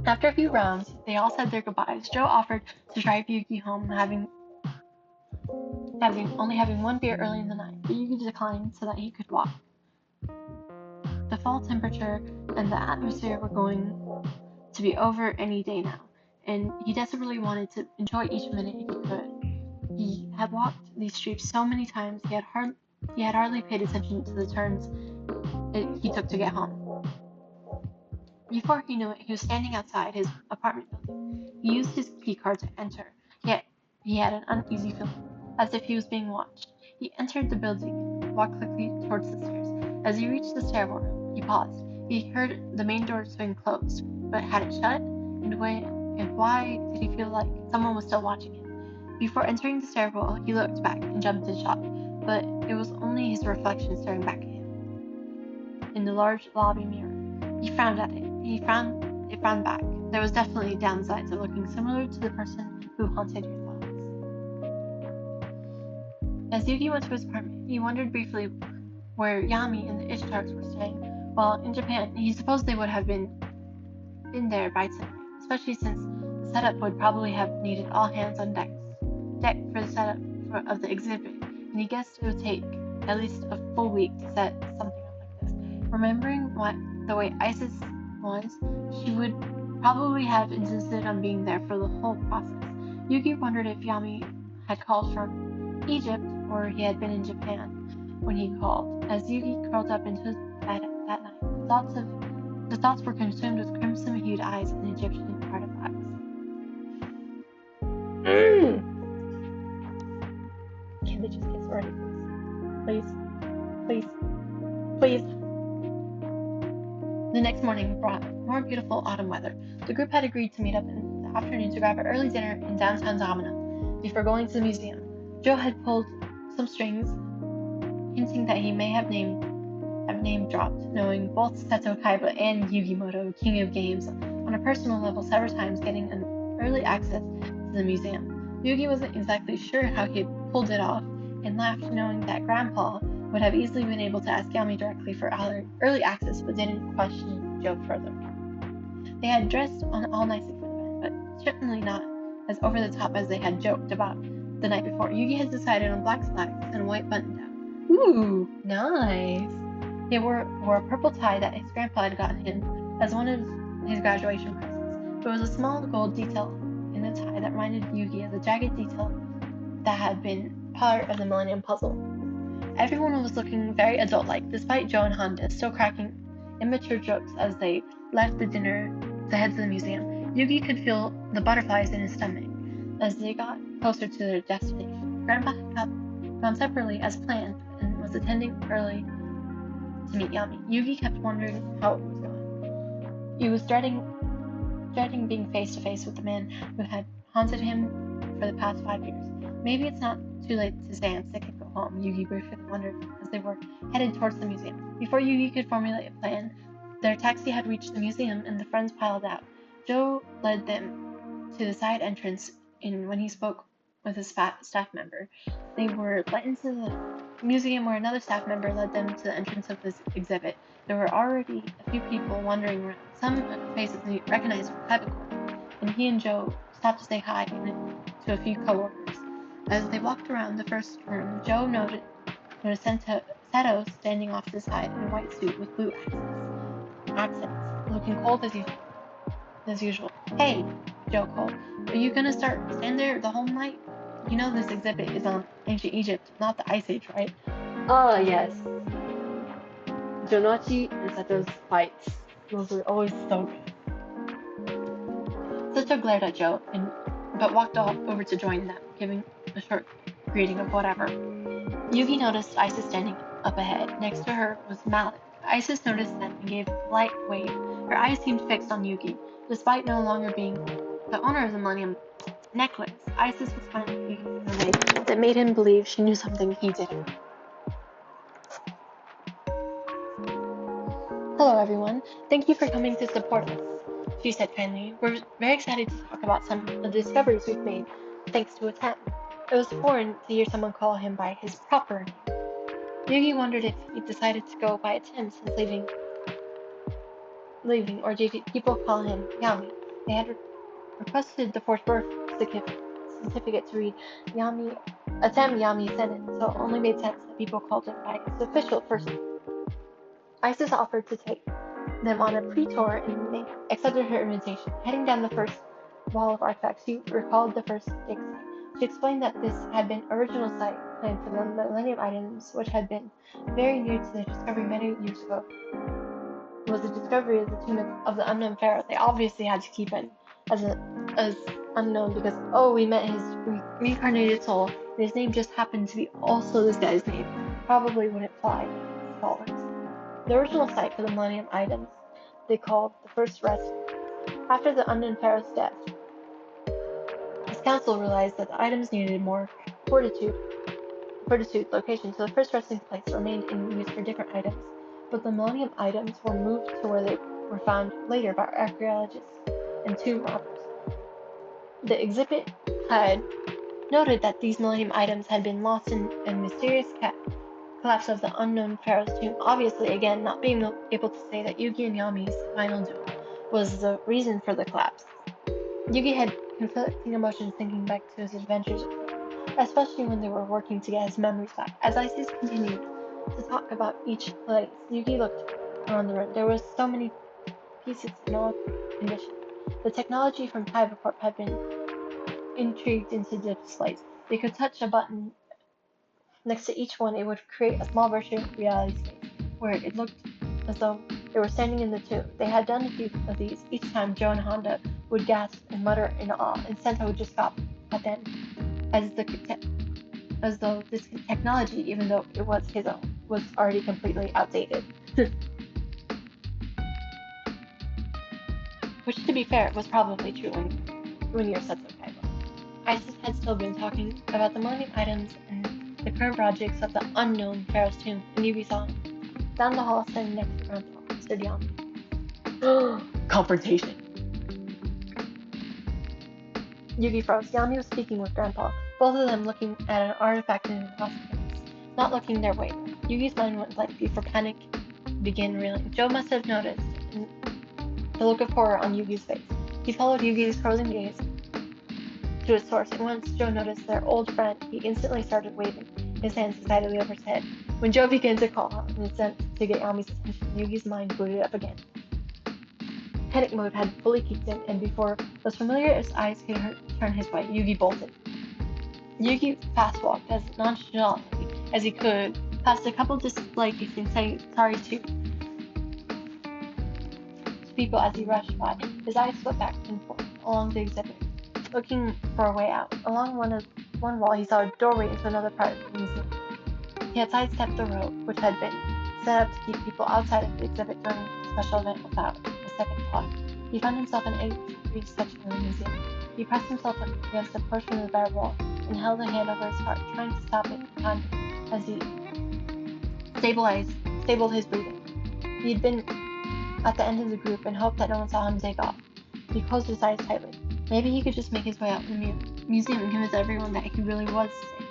After a few rounds, they all said their goodbyes. Joe offered to drive Yugi home, only having one beer early in the night, but Yugi declined so that he could walk. The fall temperature and the atmosphere were going to be over any day now, and he desperately wanted to enjoy each minute if he could. He had walked these streets so many times, he had hardly paid attention to the turns he took to get home. Before he knew it, he was standing outside his apartment building. He used his key card to enter, yet he had an uneasy feeling, as if he was being watched. He entered the building and walked quickly towards the stairs. As he reached the stairwell, he paused. He heard the main door swing closed, but had it shut? And why did he feel like someone was still watching him? Before entering the stairwell, he looked back and jumped in shock, but it was only his reflection staring back at him. In the large lobby mirror, he frowned at it. It frowned back. There was definitely downsides of looking similar to the person who haunted your thoughts. As Yugi went to his apartment, he wondered briefly where Yami and the Ishtars were staying. While in Japan, he supposed they would have been there by tonight, especially since the setup would probably have needed all hands on deck for the setup of the exhibit, and he guessed it would take at least a full week to set something up like this. Remembering the way Isis was, she would probably have insisted on being there for the whole process. Yugi wondered if Yami had called from Egypt or he had been in Japan when he called. As Yugi curled up into his bed that night, the thoughts were consumed with crimson-hued eyes and Egyptian artifacts. Can they just kiss already, please? Please. Please. The next morning brought more beautiful autumn weather. The group had agreed to meet up in the afternoon to grab an early dinner in downtown Domino before going to the museum. Joe had pulled some strings, hinting that he may have name dropped, knowing both Seto Kaiba and Yugimoto, King of Games, on a personal level several times, getting an early access to the museum. Yugi wasn't exactly sure how he had pulled it off, and laughed knowing that Grandpa would have easily been able to ask Yami directly for early access, but didn't question Joe further. They had dressed all nicely for the event, but certainly not as over the top as they had joked about the night before. Yugi had decided on black slacks and a white button-down. Ooh, nice. He wore a purple tie that his grandpa had gotten him as one of his graduation presents. There was a small gold detail in the tie that reminded Yugi of the jagged detail that had been part of the Millennium Puzzle. Everyone was looking very adult-like, despite Joe and Honda still cracking immature jokes as they left the dinner to head to the museum. Yugi could feel the butterflies in his stomach as they got closer to their destination. Grandpa had gone separately as planned and was attending early to meet Yami. Yugi kept wondering how it was going. He was dreading being face to face with the man who had haunted him for the past 5 years. Maybe it's not too late to say I'm sick of going. home, Yugi briefly wondered as they were headed towards the museum. Before Yugi could formulate a plan, their taxi had reached the museum and the friends piled out. Joe led them to the side entrance, and when he spoke with a staff member, they were let into the museum where another staff member led them to the entrance of this exhibit. There were already a few people wandering around, some faces they recognized from Typical, and he and Joe stopped to say hi to a few coworkers. As they walked around the first room, Joe noticed Seto standing off to the side in a white suit with blue accents, looking cold as usual. Hey, Joe called, are you gonna stand there the whole night? You know this exhibit is on ancient Egypt, not the Ice Age, right? Yes. Jonochi and Seto's fights. Those are always so good. Seto glared at Joe, but walked over to join them, giving a short greeting of whatever. Yugi noticed Isis standing up ahead. Next to her was Malik. Isis noticed them and gave a light wave. Her eyes seemed fixed on Yugi. Despite no longer being the owner of the Millennium Necklace, Isis was finally in a way that made him believe she knew something he didn't. Hello everyone, thank you for coming to support us, she said kindly. We're very excited to talk about some of the discoveries we've made thanks to Atem. It was foreign to hear someone call him by his proper name. Yugi wondered if he decided to go by Atem since leaving, or did people call him Yami? They had requested the fourth birth certificate to read Yami, Atem Yami Senin, so it only made sense that people called him by his official first name. Isis offered to take them on a pre-tour and they accepted her invitation. Heading down the first wall of artifacts, she recalled the first dig site. She explained that this had been original site planned for the Millennium items, which had been very new to the discovery many years ago. It was the discovery of the tomb of the unknown pharaoh. They obviously had to keep it as unknown because we met his reincarnated soul, and his name just happened to be also this guy's name. Probably wouldn't fly with scholars. The original site for the Millennium items they called the First Resting. After the unknown pharaoh's death, his council realized that the items needed more fortitude location, so the first resting place remained in use for different items, but the Millennium items were moved to where they were found later by archaeologists and tomb robbers. The exhibit had noted that these Millennium items had been lost in a mysterious collapse of the unknown pharaoh's tomb. Obviously, again, not being able to say that Yugi and Yami's final duel was the reason for the collapse. Yugi had conflicting emotions thinking back to his adventures, especially when they were working to get his memories back. As Isis continued to talk about each place, Yugi looked around the room. There were so many pieces in all condition. The technology from Tybercorp had been intrigued into displays. They could touch a button next to each one. It would create a small virtual reality space where it looked as though they were standing in the tomb. They had done a few of these. Each time, Joe and Honda would gasp and mutter in awe, and Sento would just stop at them, as though this technology, even though it was his own, was already completely outdated. Which, to be fair, was probably true when you're Seto Kaiba. Isis had still been talking about the Millennium items and the current projects of the unknown pharaoh's tomb, and Yugi saw him. Down the hall, standing next to Grandpa, stood Yami. Confrontation. Yugi froze. Yami was speaking with Grandpa, both of them looking at an artifact in an hospital, not looking their way. Yugi's mind went blank before panic began reeling. Joe must have noticed the look of horror on Yugi's face. He followed Yugi's frozen gaze to its source, and once Joe noticed their old friend, he instantly started waving his hands excitedly over his head. When Joe began to call out in an attempt to get Yami's attention, Yugi's mind booted up again. Panic mode had fully kicked in, and before those familiar eyes could turn his way, Yugi bolted. Yugi fast-walked as nonchalantly as he could, past a couple display cases, saying sorry to people as he rushed by. His eyes swept back and forth along the exhibit, looking for a way out. Along one wall, he saw a doorway into another part of the museum. He had sidestepped the rope, which had been set up to keep people outside of the exhibit during the special event without a second thought. He found himself in an A3 section of the museum. He pressed himself against a portion of the bare wall and held a hand over his heart, trying to stop it behind him. as he stabled his breathing. He had been at the end of the group and hoped that no one saw him take off. He closed his eyes tightly. Maybe he could just make his way out from the museum and convince everyone that he really was safe.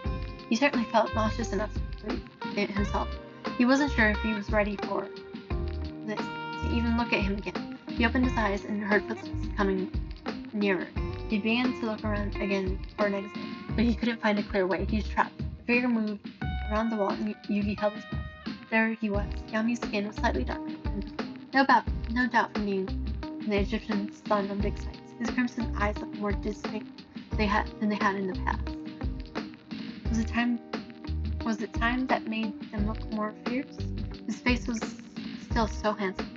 He certainly felt nauseous enough to breathe it himself. He wasn't sure if he was ready for this, to even look at him again. He opened his eyes and heard footsteps coming nearer. He began to look around again for an exit, but he couldn't find a clear way. He was trapped. The figure moved around the wall and Yugi held his breath. There he was. Yami's skin was slightly darker than before. No doubt from being in the Egyptian sun on big sights. His crimson eyes looked more distinct than they had in the past. Was it time that made them look more fierce? His face was still so handsome.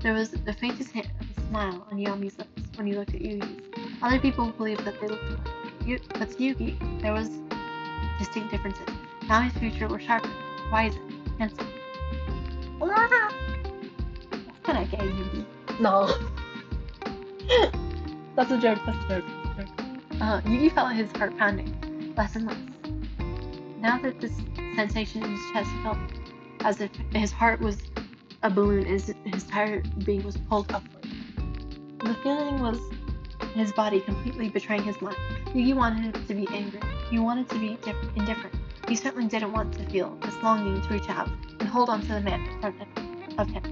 There was the faintest hint of a smile on Yami's lips when he looked at Yugi's. Other people believed that they looked alike, but to Yugi, there was distinct differences. Yami's features were sharper, wiser, handsome. That's kind of gay, Yugi. No. That's a joke. Yugi felt his heart pounding, less and less. Now that this sensation in his chest felt as if his heart was a balloon, as his entire being was pulled upward. The feeling was his body completely betraying his mind. Yugi wanted to be angry. He wanted to be indifferent. He certainly didn't want to feel this longing to reach out and hold on to the man in front of him.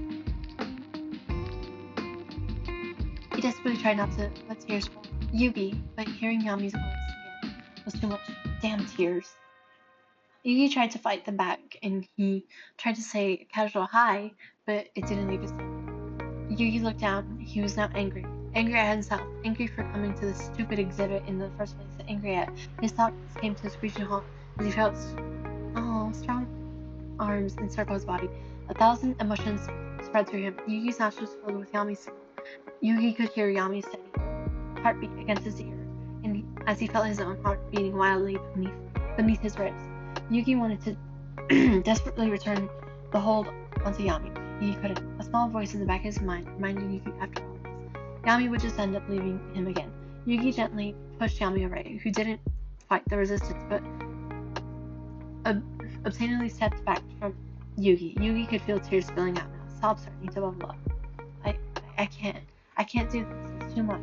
He desperately tried not to let tears fall. Yugi, but hearing Yami's voice again was too much. Damn tears. Yugi tried to fight them back, and he tried to say a casual hi, but it didn't leave his throat. Yugi looked down. He was now angry. Angry at himself. Angry for coming to this stupid exhibit in the first place. Angry at his thoughts came to a screeching halt as he felt strong arms encircle his body. 1,000 emotions spread through him. Yugi's nostrils filled with Yami's smell. Yugi could hear Yami's steady heartbeat against his ear, and as he felt his own heart beating wildly beneath his ribs. Yugi wanted to desperately return the hold onto Yami. He couldn't. A small voice in the back of his mind reminded Yugi after all this, Yami would just end up leaving him again. Yugi gently pushed Yami away, who didn't fight the resistance, but obstinately stepped back from Yugi. Yugi could feel tears spilling out now, sobs starting to bubble up. I can't do this. It's too much.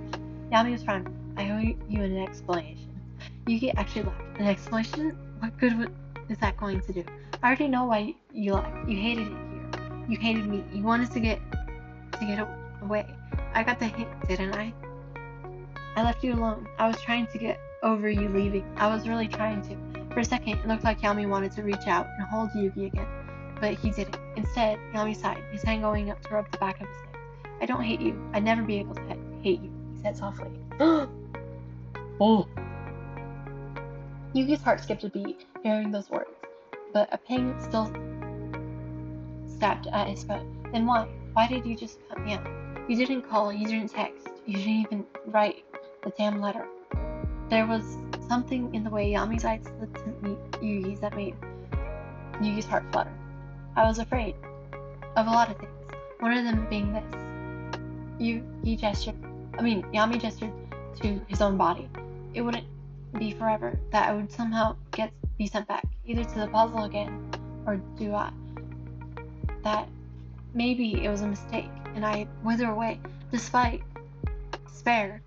Yami was frowning. I owe you an explanation. Yugi actually laughed. An explanation? What good is that going to do? I already know why you left. You hated it here. You hated me. You wanted to get away. I got the hint, didn't I? I left you alone. I was trying to get over you leaving. I was really trying to. For a second, it looked like Yami wanted to reach out and hold Yugi again, but he didn't. Instead, Yami sighed, his hand going up to rub the back of his neck. I don't hate you. I'd never be able to hate you, he said softly. Oh. Yugi's heart skipped a beat, hearing those words, but a pang still stabbed at his foot. Then why? Why did you just cut me out? You didn't call, you didn't text, you didn't even write the damn letter. There was something in the way Yami's eyes slid to meet Yugi's that made Yugi's heart flutter. I was afraid of a lot of things, one of them being this. Yami gestured to his own body. It wouldn't be forever, that I would somehow be sent back, either to the puzzle again, or do I. That maybe it was a mistake, and I'd wither away, despite despair.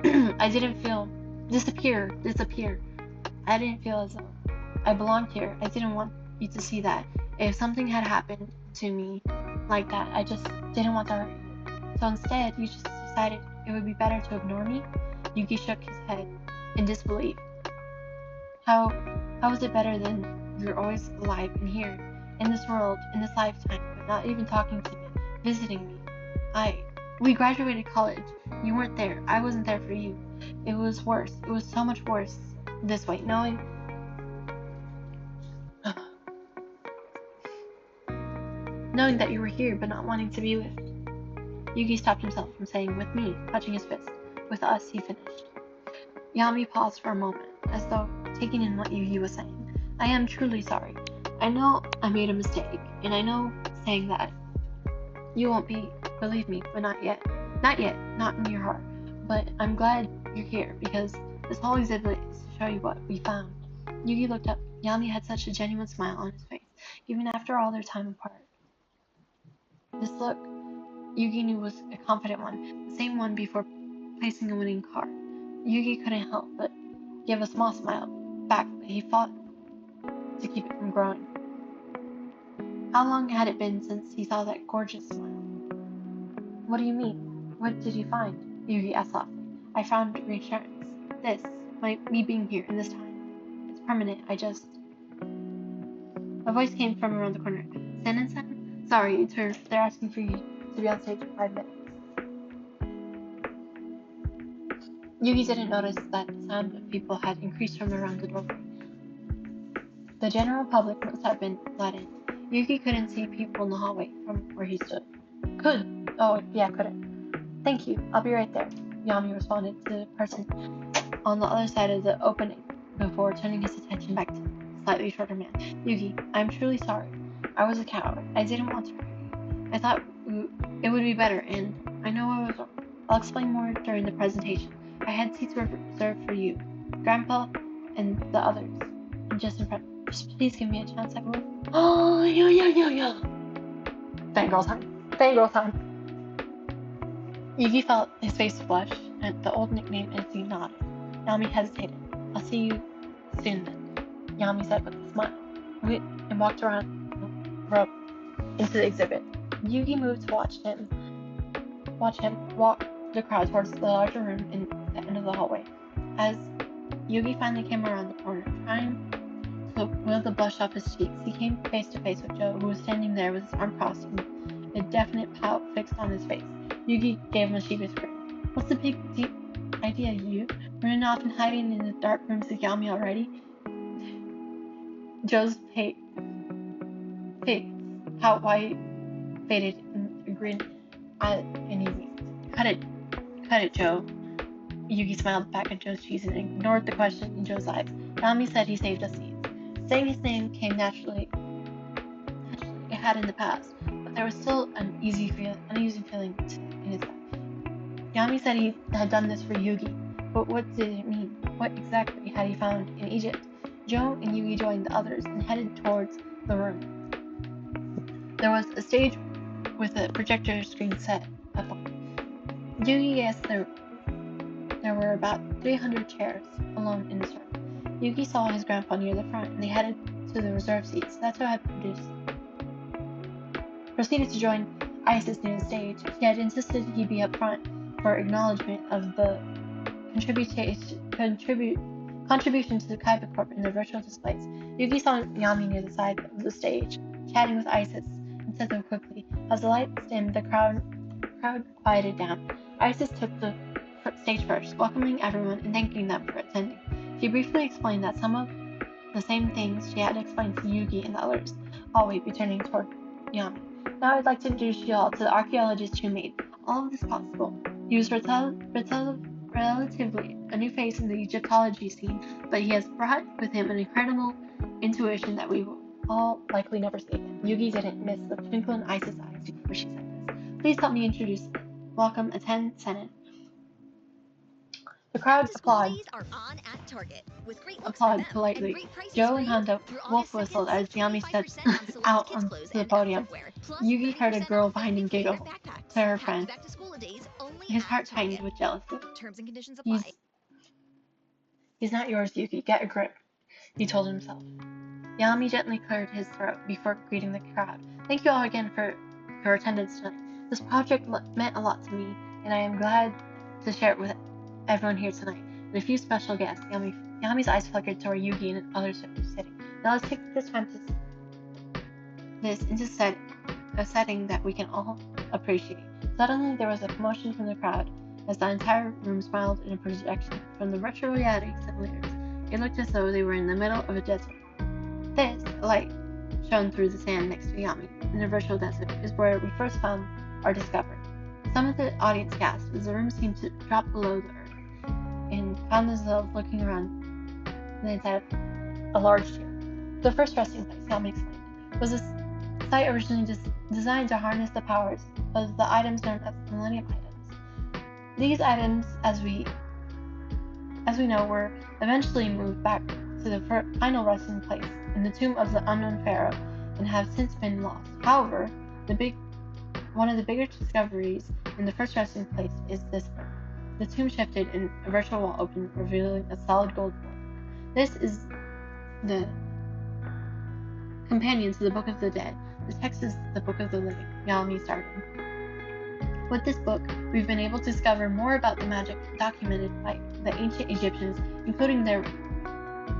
I didn't feel disappear. I didn't feel as though I belonged here. I didn't want you to see that. If something had happened to me like that, I just didn't want to hurt you. So instead, you just decided it would be better to ignore me? Yugi shook his head in disbelief. How is it better than you're always alive and here, in this world, in this lifetime, but not even talking to me, visiting me? We graduated college. You weren't there. I wasn't there for you. It was worse. It was so much worse this way, knowing that you were here, but not wanting to be with. Yugi stopped himself from saying, with me, touching his fist. With us, he finished. Yami paused for a moment, as though taking in what Yugi was saying. I am truly sorry. I know I made a mistake, and I know saying that you won't believe me, but not yet. Not yet, not in your heart. But I'm glad you're here, because this whole exhibit is to show you what we found. Yugi looked up Yami had such a genuine smile on his face, even after all their time apart. This look Yugi knew was a confident one, the same one before placing a winning card. Yugi couldn't help but give a small smile back, but he fought to keep it from growing. How long had it been since he saw that gorgeous smile? What do you mean? What did you find? Yugi asked softly. I found reassurance. This, me being here in this time. It's permanent. A voice came from around the corner. Sen? Sorry, they're asking for you to be on stage in 5 minutes. Yugi didn't notice that the sound of people had increased from around the doorway. The general public must have been let in. Yugi couldn't see people in the hallway from where he stood. Couldn't. Thank you, I'll be right there, Yami responded to the person on the other side of the opening before turning his attention back to the slightly shorter man. Yugi, I'm truly sorry. I was a coward. I didn't want to hurt you. I thought it would be better, and I know I was wrong. I'll explain more during the presentation. I had seats reserved for you, Grandpa, and the others. I'm just in front. Just please give me a chance, everyone. Oh, yeah. Fangirl time. Yugi felt his face flush at the old nickname as he nodded. Yami hesitated. I'll see you soon then, Yami said with a smile, and walked around into the exhibit. Yugi moved to watch him walk the crowd towards the larger room in the end of the hallway. As Yugi finally came around the corner, trying to wheel the blush off his cheeks, he came face to face with Joe, who was standing there with his arm crossed and a definite pout fixed on his face. Yugi gave him a sheepish grin. What's the big idea, you? Running off and hiding in the dark rooms with Yami already? Joe's face pout white faded in a grin and he winked. Cut it, Joe. Yugi smiled back at Joe's cheese and ignored the question in Joe's eyes. Yami said he saved us seats. Saying his name came naturally. It had in the past, but there was still an uneasy feeling in his gut. Yami said he had done this for Yugi, but what did it mean? What exactly had he found in Egypt? Joe and Yugi joined the others and headed towards the room. There was a stage with a projector screen set up on it. Yugi guessed there were about 300 chairs alone in this room. Yugi saw his grandpa near the front, and they headed to the reserved seats. That's how had proceeded to join Isis near the stage. He had insisted he be up front for acknowledgement of the contribution to the Cupid Corp in the virtual displays. Yugi saw Yami near the side of the stage, chatting with Isis, and said so quickly. As the lights dimmed, the crowd quieted down. Isis took the stage first, welcoming everyone and thanking them for attending. She briefly explained that some of the same things she had explained to Yugi and the others, always be turning toward Yami. Now I'd like to introduce you all to the archaeologist who made all of this possible. He was relatively a new face in the Egyptology scene, but he has brought with him an incredible intuition that we will all likely never see again. Yugi didn't miss the twinkle in Isis' eyes before she said this. Please help me introduce welcome Aten Senin. The crowd applauded politely. Joe and Hondo wolf whistled as Yami stepped out onto the podium. Yugi heard a girl behind him giggle to her friend. His heart tightened with jealousy. He's not yours, Yugi. Get a grip, he told himself. Yami gently cleared his throat before greeting the crowd. Thank you all again for your attendance tonight. This project meant a lot to me, and I am glad to share it with everyone here tonight, and a few special guests. Yami's eyes flickered toward Yugi and others sitting. Now let's take this time into a setting that we can all appreciate. Suddenly, there was a commotion from the crowd as the entire room smiled in a projection from the virtual reality simulators. It looked as though they were in the middle of a desert. This light shone through the sand next to Yami in the virtual desert is where we first found our discovery. Some of the audience gasped as the room seemed to drop below the earth and found themselves looking around the inside of a large chair. The first resting place, Yami explained, was a site originally designed to harness the powers of the items known as Millennium Items. These items, as we know, were eventually moved back to the final resting place in the tomb of the unknown pharaoh and have since been lost. However, one of the biggest discoveries in the first resting place is this book. The tomb shifted and a virtual wall opened, revealing a solid gold book. This is the companion to the Book of the Dead. The text is the Book of the Living. Yami started. With this book, we've been able to discover more about the magic documented by the ancient Egyptians, including their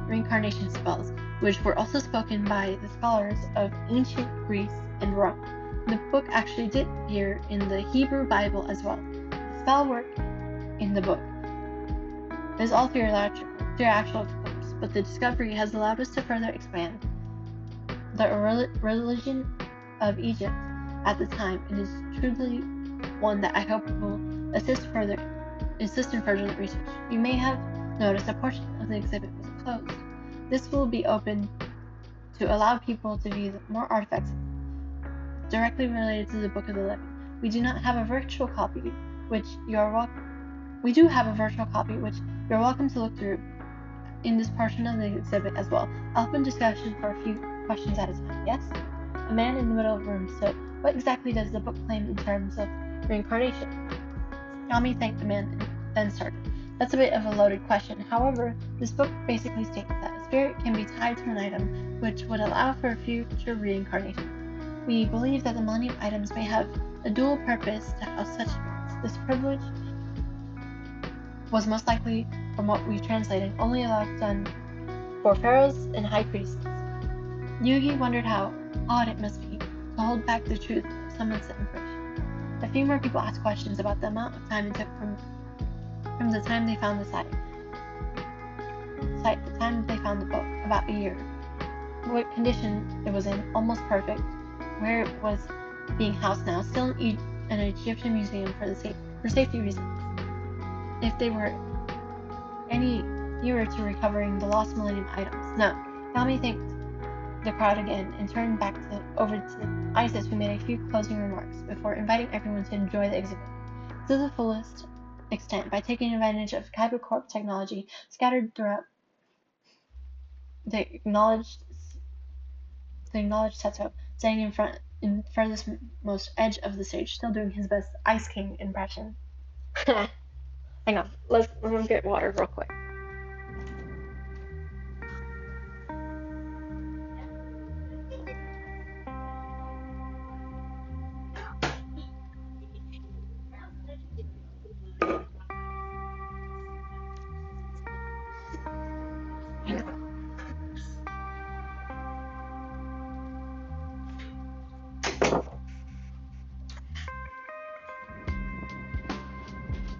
reincarnation spells, which were also spoken by the scholars of ancient Greece and Rome. The book actually did appear in the Hebrew Bible as well. The spell work in the book is all theological claims, but the discovery has allowed us to further expand the religion of Egypt at the time, and is truly one that I hope will assist in further research. You may have noticed a portion of the exhibit was closed. This will be open to allow people to view more artifacts directly related to the Book of the Living. We do have a virtual copy, which you're welcome to look through in this portion of the exhibit as well. I'll open discussion for a few questions at a time. Yes? A man in the middle of the room stood. What exactly does the book claim in terms of reincarnation? Yami thanked the man and then started. That's a bit of a loaded question. However, this book basically states that a spirit can be tied to an item, which would allow for future reincarnation. We believe that the Millennium items may have a dual purpose to house such spirits. This privilege was most likely, from what we've translated, only allowed done for pharaohs and high priests. Yugi wondered how odd it must be to hold back the truth of someone's information. A few more people asked questions about the amount of time it took from the time they found the site, the time they found the book, about a year. What condition it was in, almost perfect. Where it was being housed now, still in an Egyptian museum for safety reasons. If they were any nearer to recovering the lost Millennium items. No. Yami thanked the crowd again and turned back over to Isis, who made a few closing remarks before inviting everyone to enjoy the exhibit to the fullest extent by taking advantage of Kyber Corp technology scattered throughout the acknowledged Seto, standing in furthest most edge of the stage, still doing his best Ice King impression. Hang on, let me get water real quick.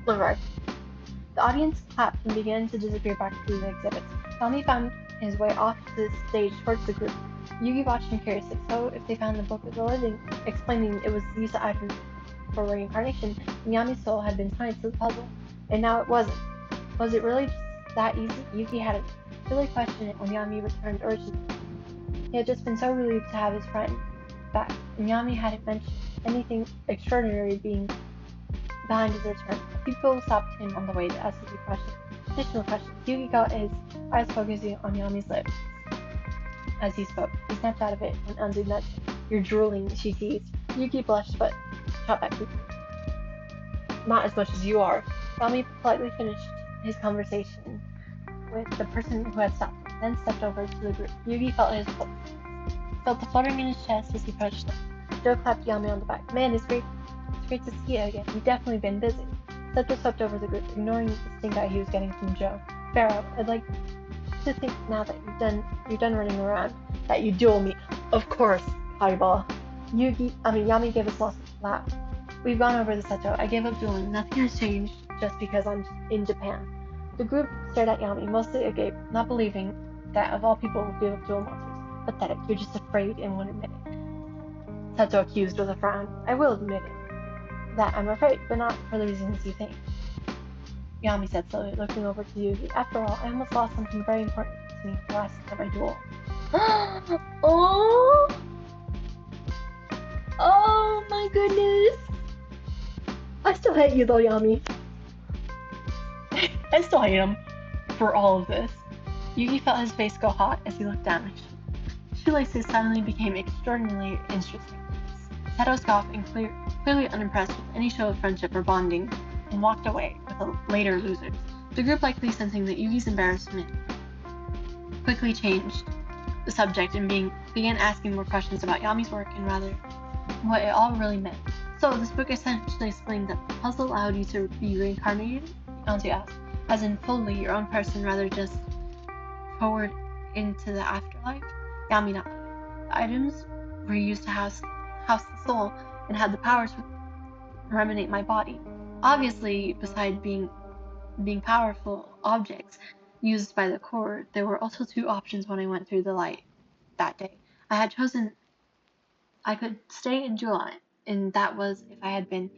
Alright. The audience clapped and began to disappear back through the exhibits. Tommy found his way off the stage towards the group. Yugi watched him curiously. So, if they found the Book of the Living, explaining it was the use of items for reincarnation, and Yami's soul had been tied to the puzzle, and now it wasn't. Was it really just that easy? Yugi had a silly question it when Yami returned originally. He had just been so relieved to have his friend back, and Yami hadn't mentioned anything extraordinary being behind his return. People stopped him on the way to ask a few additional questions. Yugi got his eyes focusing on Yami's lips as he spoke. He snapped out of it and undid that. You're drooling, she teased. Yugi blushed but shot back quickly. Not as much as you are. Yami politely finished his conversation with the person who had stopped him, then stepped over to the group. Yugi felt the fluttering in his chest as he approached them. Joe clapped Yami on the back. Man, it's great to see you again. You've definitely been busy. Seto swept over the group, ignoring the stink eye he was getting from Joe. Pharaoh, I'd like to think now that you're done running around, that you duel me. Of course, Highball. Yami gave a small laugh. We've gone over this, Seto. I gave up dueling. Nothing has changed just because I'm in Japan. The group stared at Yami, mostly agape, not believing that of all people would give up duel monsters. Pathetic. You're just afraid and won't admit it. Seto accused with a frown. I will admit it. That I'm afraid, but not for the reasons you think. Yami said slowly, looking over to Yugi. After all, I almost lost something very important to me the last time I duel. Oh my goodness! I still hate you though, Yami. I still hate him for all of this. Yugi felt his face go hot as he looked down. Shoelaces suddenly became extraordinarily interesting. Seto scoffed and clearly unimpressed with any show of friendship or bonding, and walked away with the later losers. The group, likely sensing that Yugi's embarrassment, quickly changed the subject and began asking more questions about Yami's work and rather what it all really meant. So, this book essentially explained that the puzzle allowed you to be reincarnated, Anzu asked, as in fully your own person rather just forward into the afterlife. Yami nodded. The items were used to house the soul and had the power to remnant my body. Obviously, besides being powerful objects used by the core, there were also two options when I went through the light that day. I had chosen I could stay in July, and that was if I had been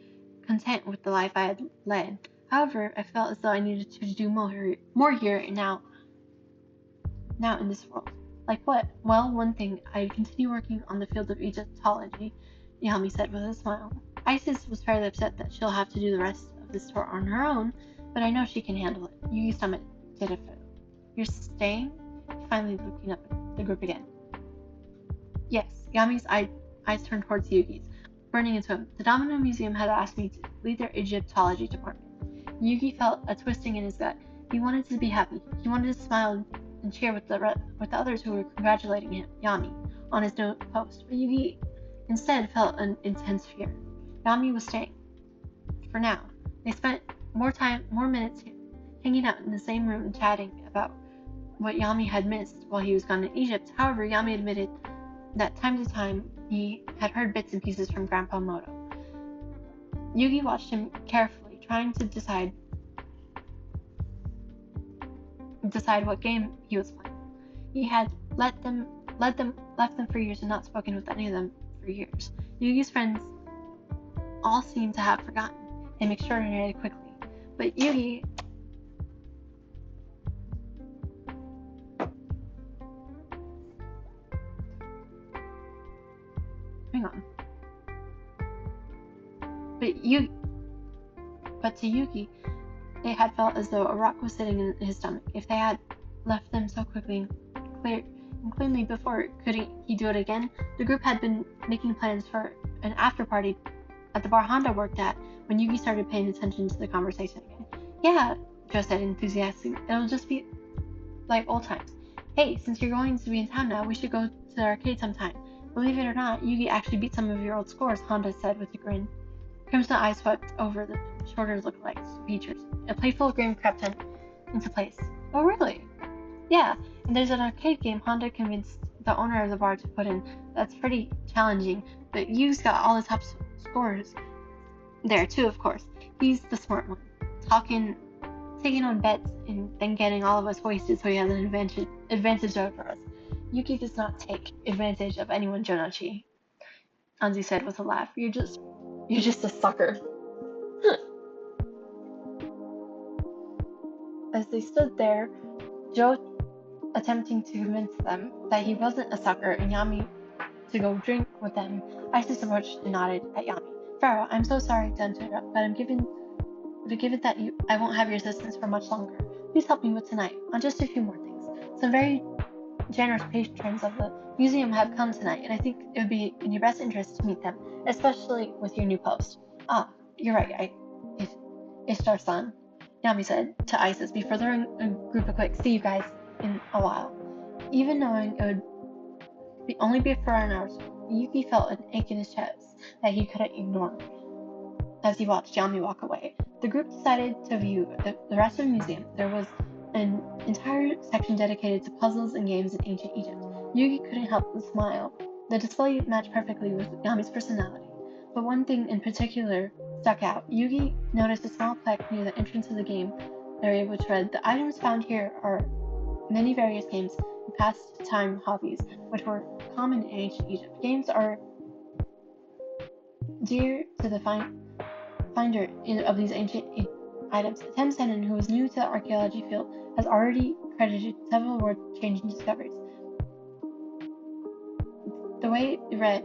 content with the life I had led. However, I felt as though I needed to do more here and now in this world. Like what? Well, one thing, I'd continue working on the field of Egyptology, Yami said with a smile. Isis was fairly upset that she'll have to do the rest of this tour on her own, but I know she can handle it. Yugi's stomach did a fit. You're staying? Finally looking up at the group again. Yes, Yami's eyes turned towards Yugi's, burning into him. The Domino Museum had asked me to lead their Egyptology department. Yugi felt a twisting in his gut. He wanted to be happy. He wanted to smile and cheer with the others who were congratulating him, Yami, on his new post. But Yugi instead felt an intense fear. Yami was staying. For now. They spent more minutes hanging out in the same room and chatting about what Yami had missed while he was gone in Egypt. However, Yami admitted that time to time he had heard bits and pieces from Grandpa Moto. Yugi watched him carefully, trying to decide what game he was playing. He had left them for years and not spoken with any of them for years. Yugi's friends all seemed to have forgotten him extraordinarily quickly, but Yugi But to Yugi, it had felt as though a rock was sitting in his stomach. If they had left them so quickly and cleanly before, could he do it again? The group had been making plans for an after party at the bar Honda worked at when Yugi started paying attention to the conversation again. Yeah, Joe said enthusiastically. It'll just be like old times. Hey, since you're going to be in town now, we should go to the arcade sometime. Believe it or not, Yugi actually beat some of your old scores, Honda said with a grin. Crimson eyes swept over the shorter lookalikes' features. A playful grin crept into place. Oh, really? Yeah, and there's an arcade game Honda convinced the owner of the bar to put in. That's pretty challenging, but Yugi's got all the top scores there too, of course. He's the smart one, taking on bets and then getting all of us wasted so he has an advantage over us. Yugi does not take advantage of anyone, Jonochi, Anzu said with a laugh. You're just a sucker. As they stood there, Joe attempting to convince them that he wasn't a sucker and Yami to go drink with them, Isis approached and nodded at Yami. Pharaoh, I'm so sorry to interrupt, but given that I won't have your assistance for much longer, please help me with tonight on just a few more things. Some very generous patrons of the museum have come tonight, and I think it would be in your best interest to meet them, especially with your new post. Ah, you're right, Ishtar-san, Yami said to Isis before throwing a group a quick, see you guys in a while. Even knowing it would only be for an hour, Yuki felt an ache in his chest that he couldn't ignore. As he watched Yami walk away, the group decided to view the rest of the museum. There was an entire section dedicated to puzzles and games in ancient Egypt. Yugi couldn't help but smile. The display matched perfectly with Yami's personality, but one thing in particular stuck out. Yugi noticed a small plaque near the entrance of the game area which read, the items found here are many various games and pastime hobbies which were common in ancient Egypt. Games are dear to the finder of these ancient items. Sennen, who is new to the archaeology field, has already credited several world-changing discoveries. The way it read,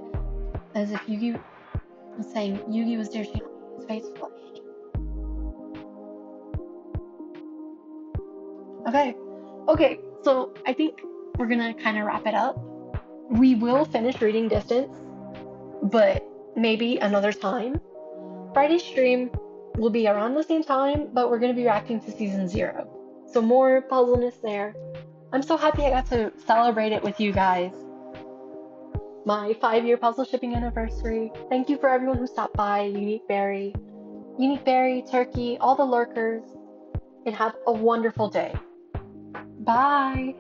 as if Yugi was saying Yugi was dear to him, his face flushed. Okay, So I think we're gonna kind of wrap it up. We will finish reading Distance, but maybe another time. Friday's stream will be around the same time, but we're gonna be reacting to season 0. So more puzzleness there. I'm so happy I got to celebrate it with you guys. My 5-year puzzle shipping anniversary. Thank you for everyone who stopped by, Unique Berry, Turkey, all the lurkers, and have a wonderful day. Bye!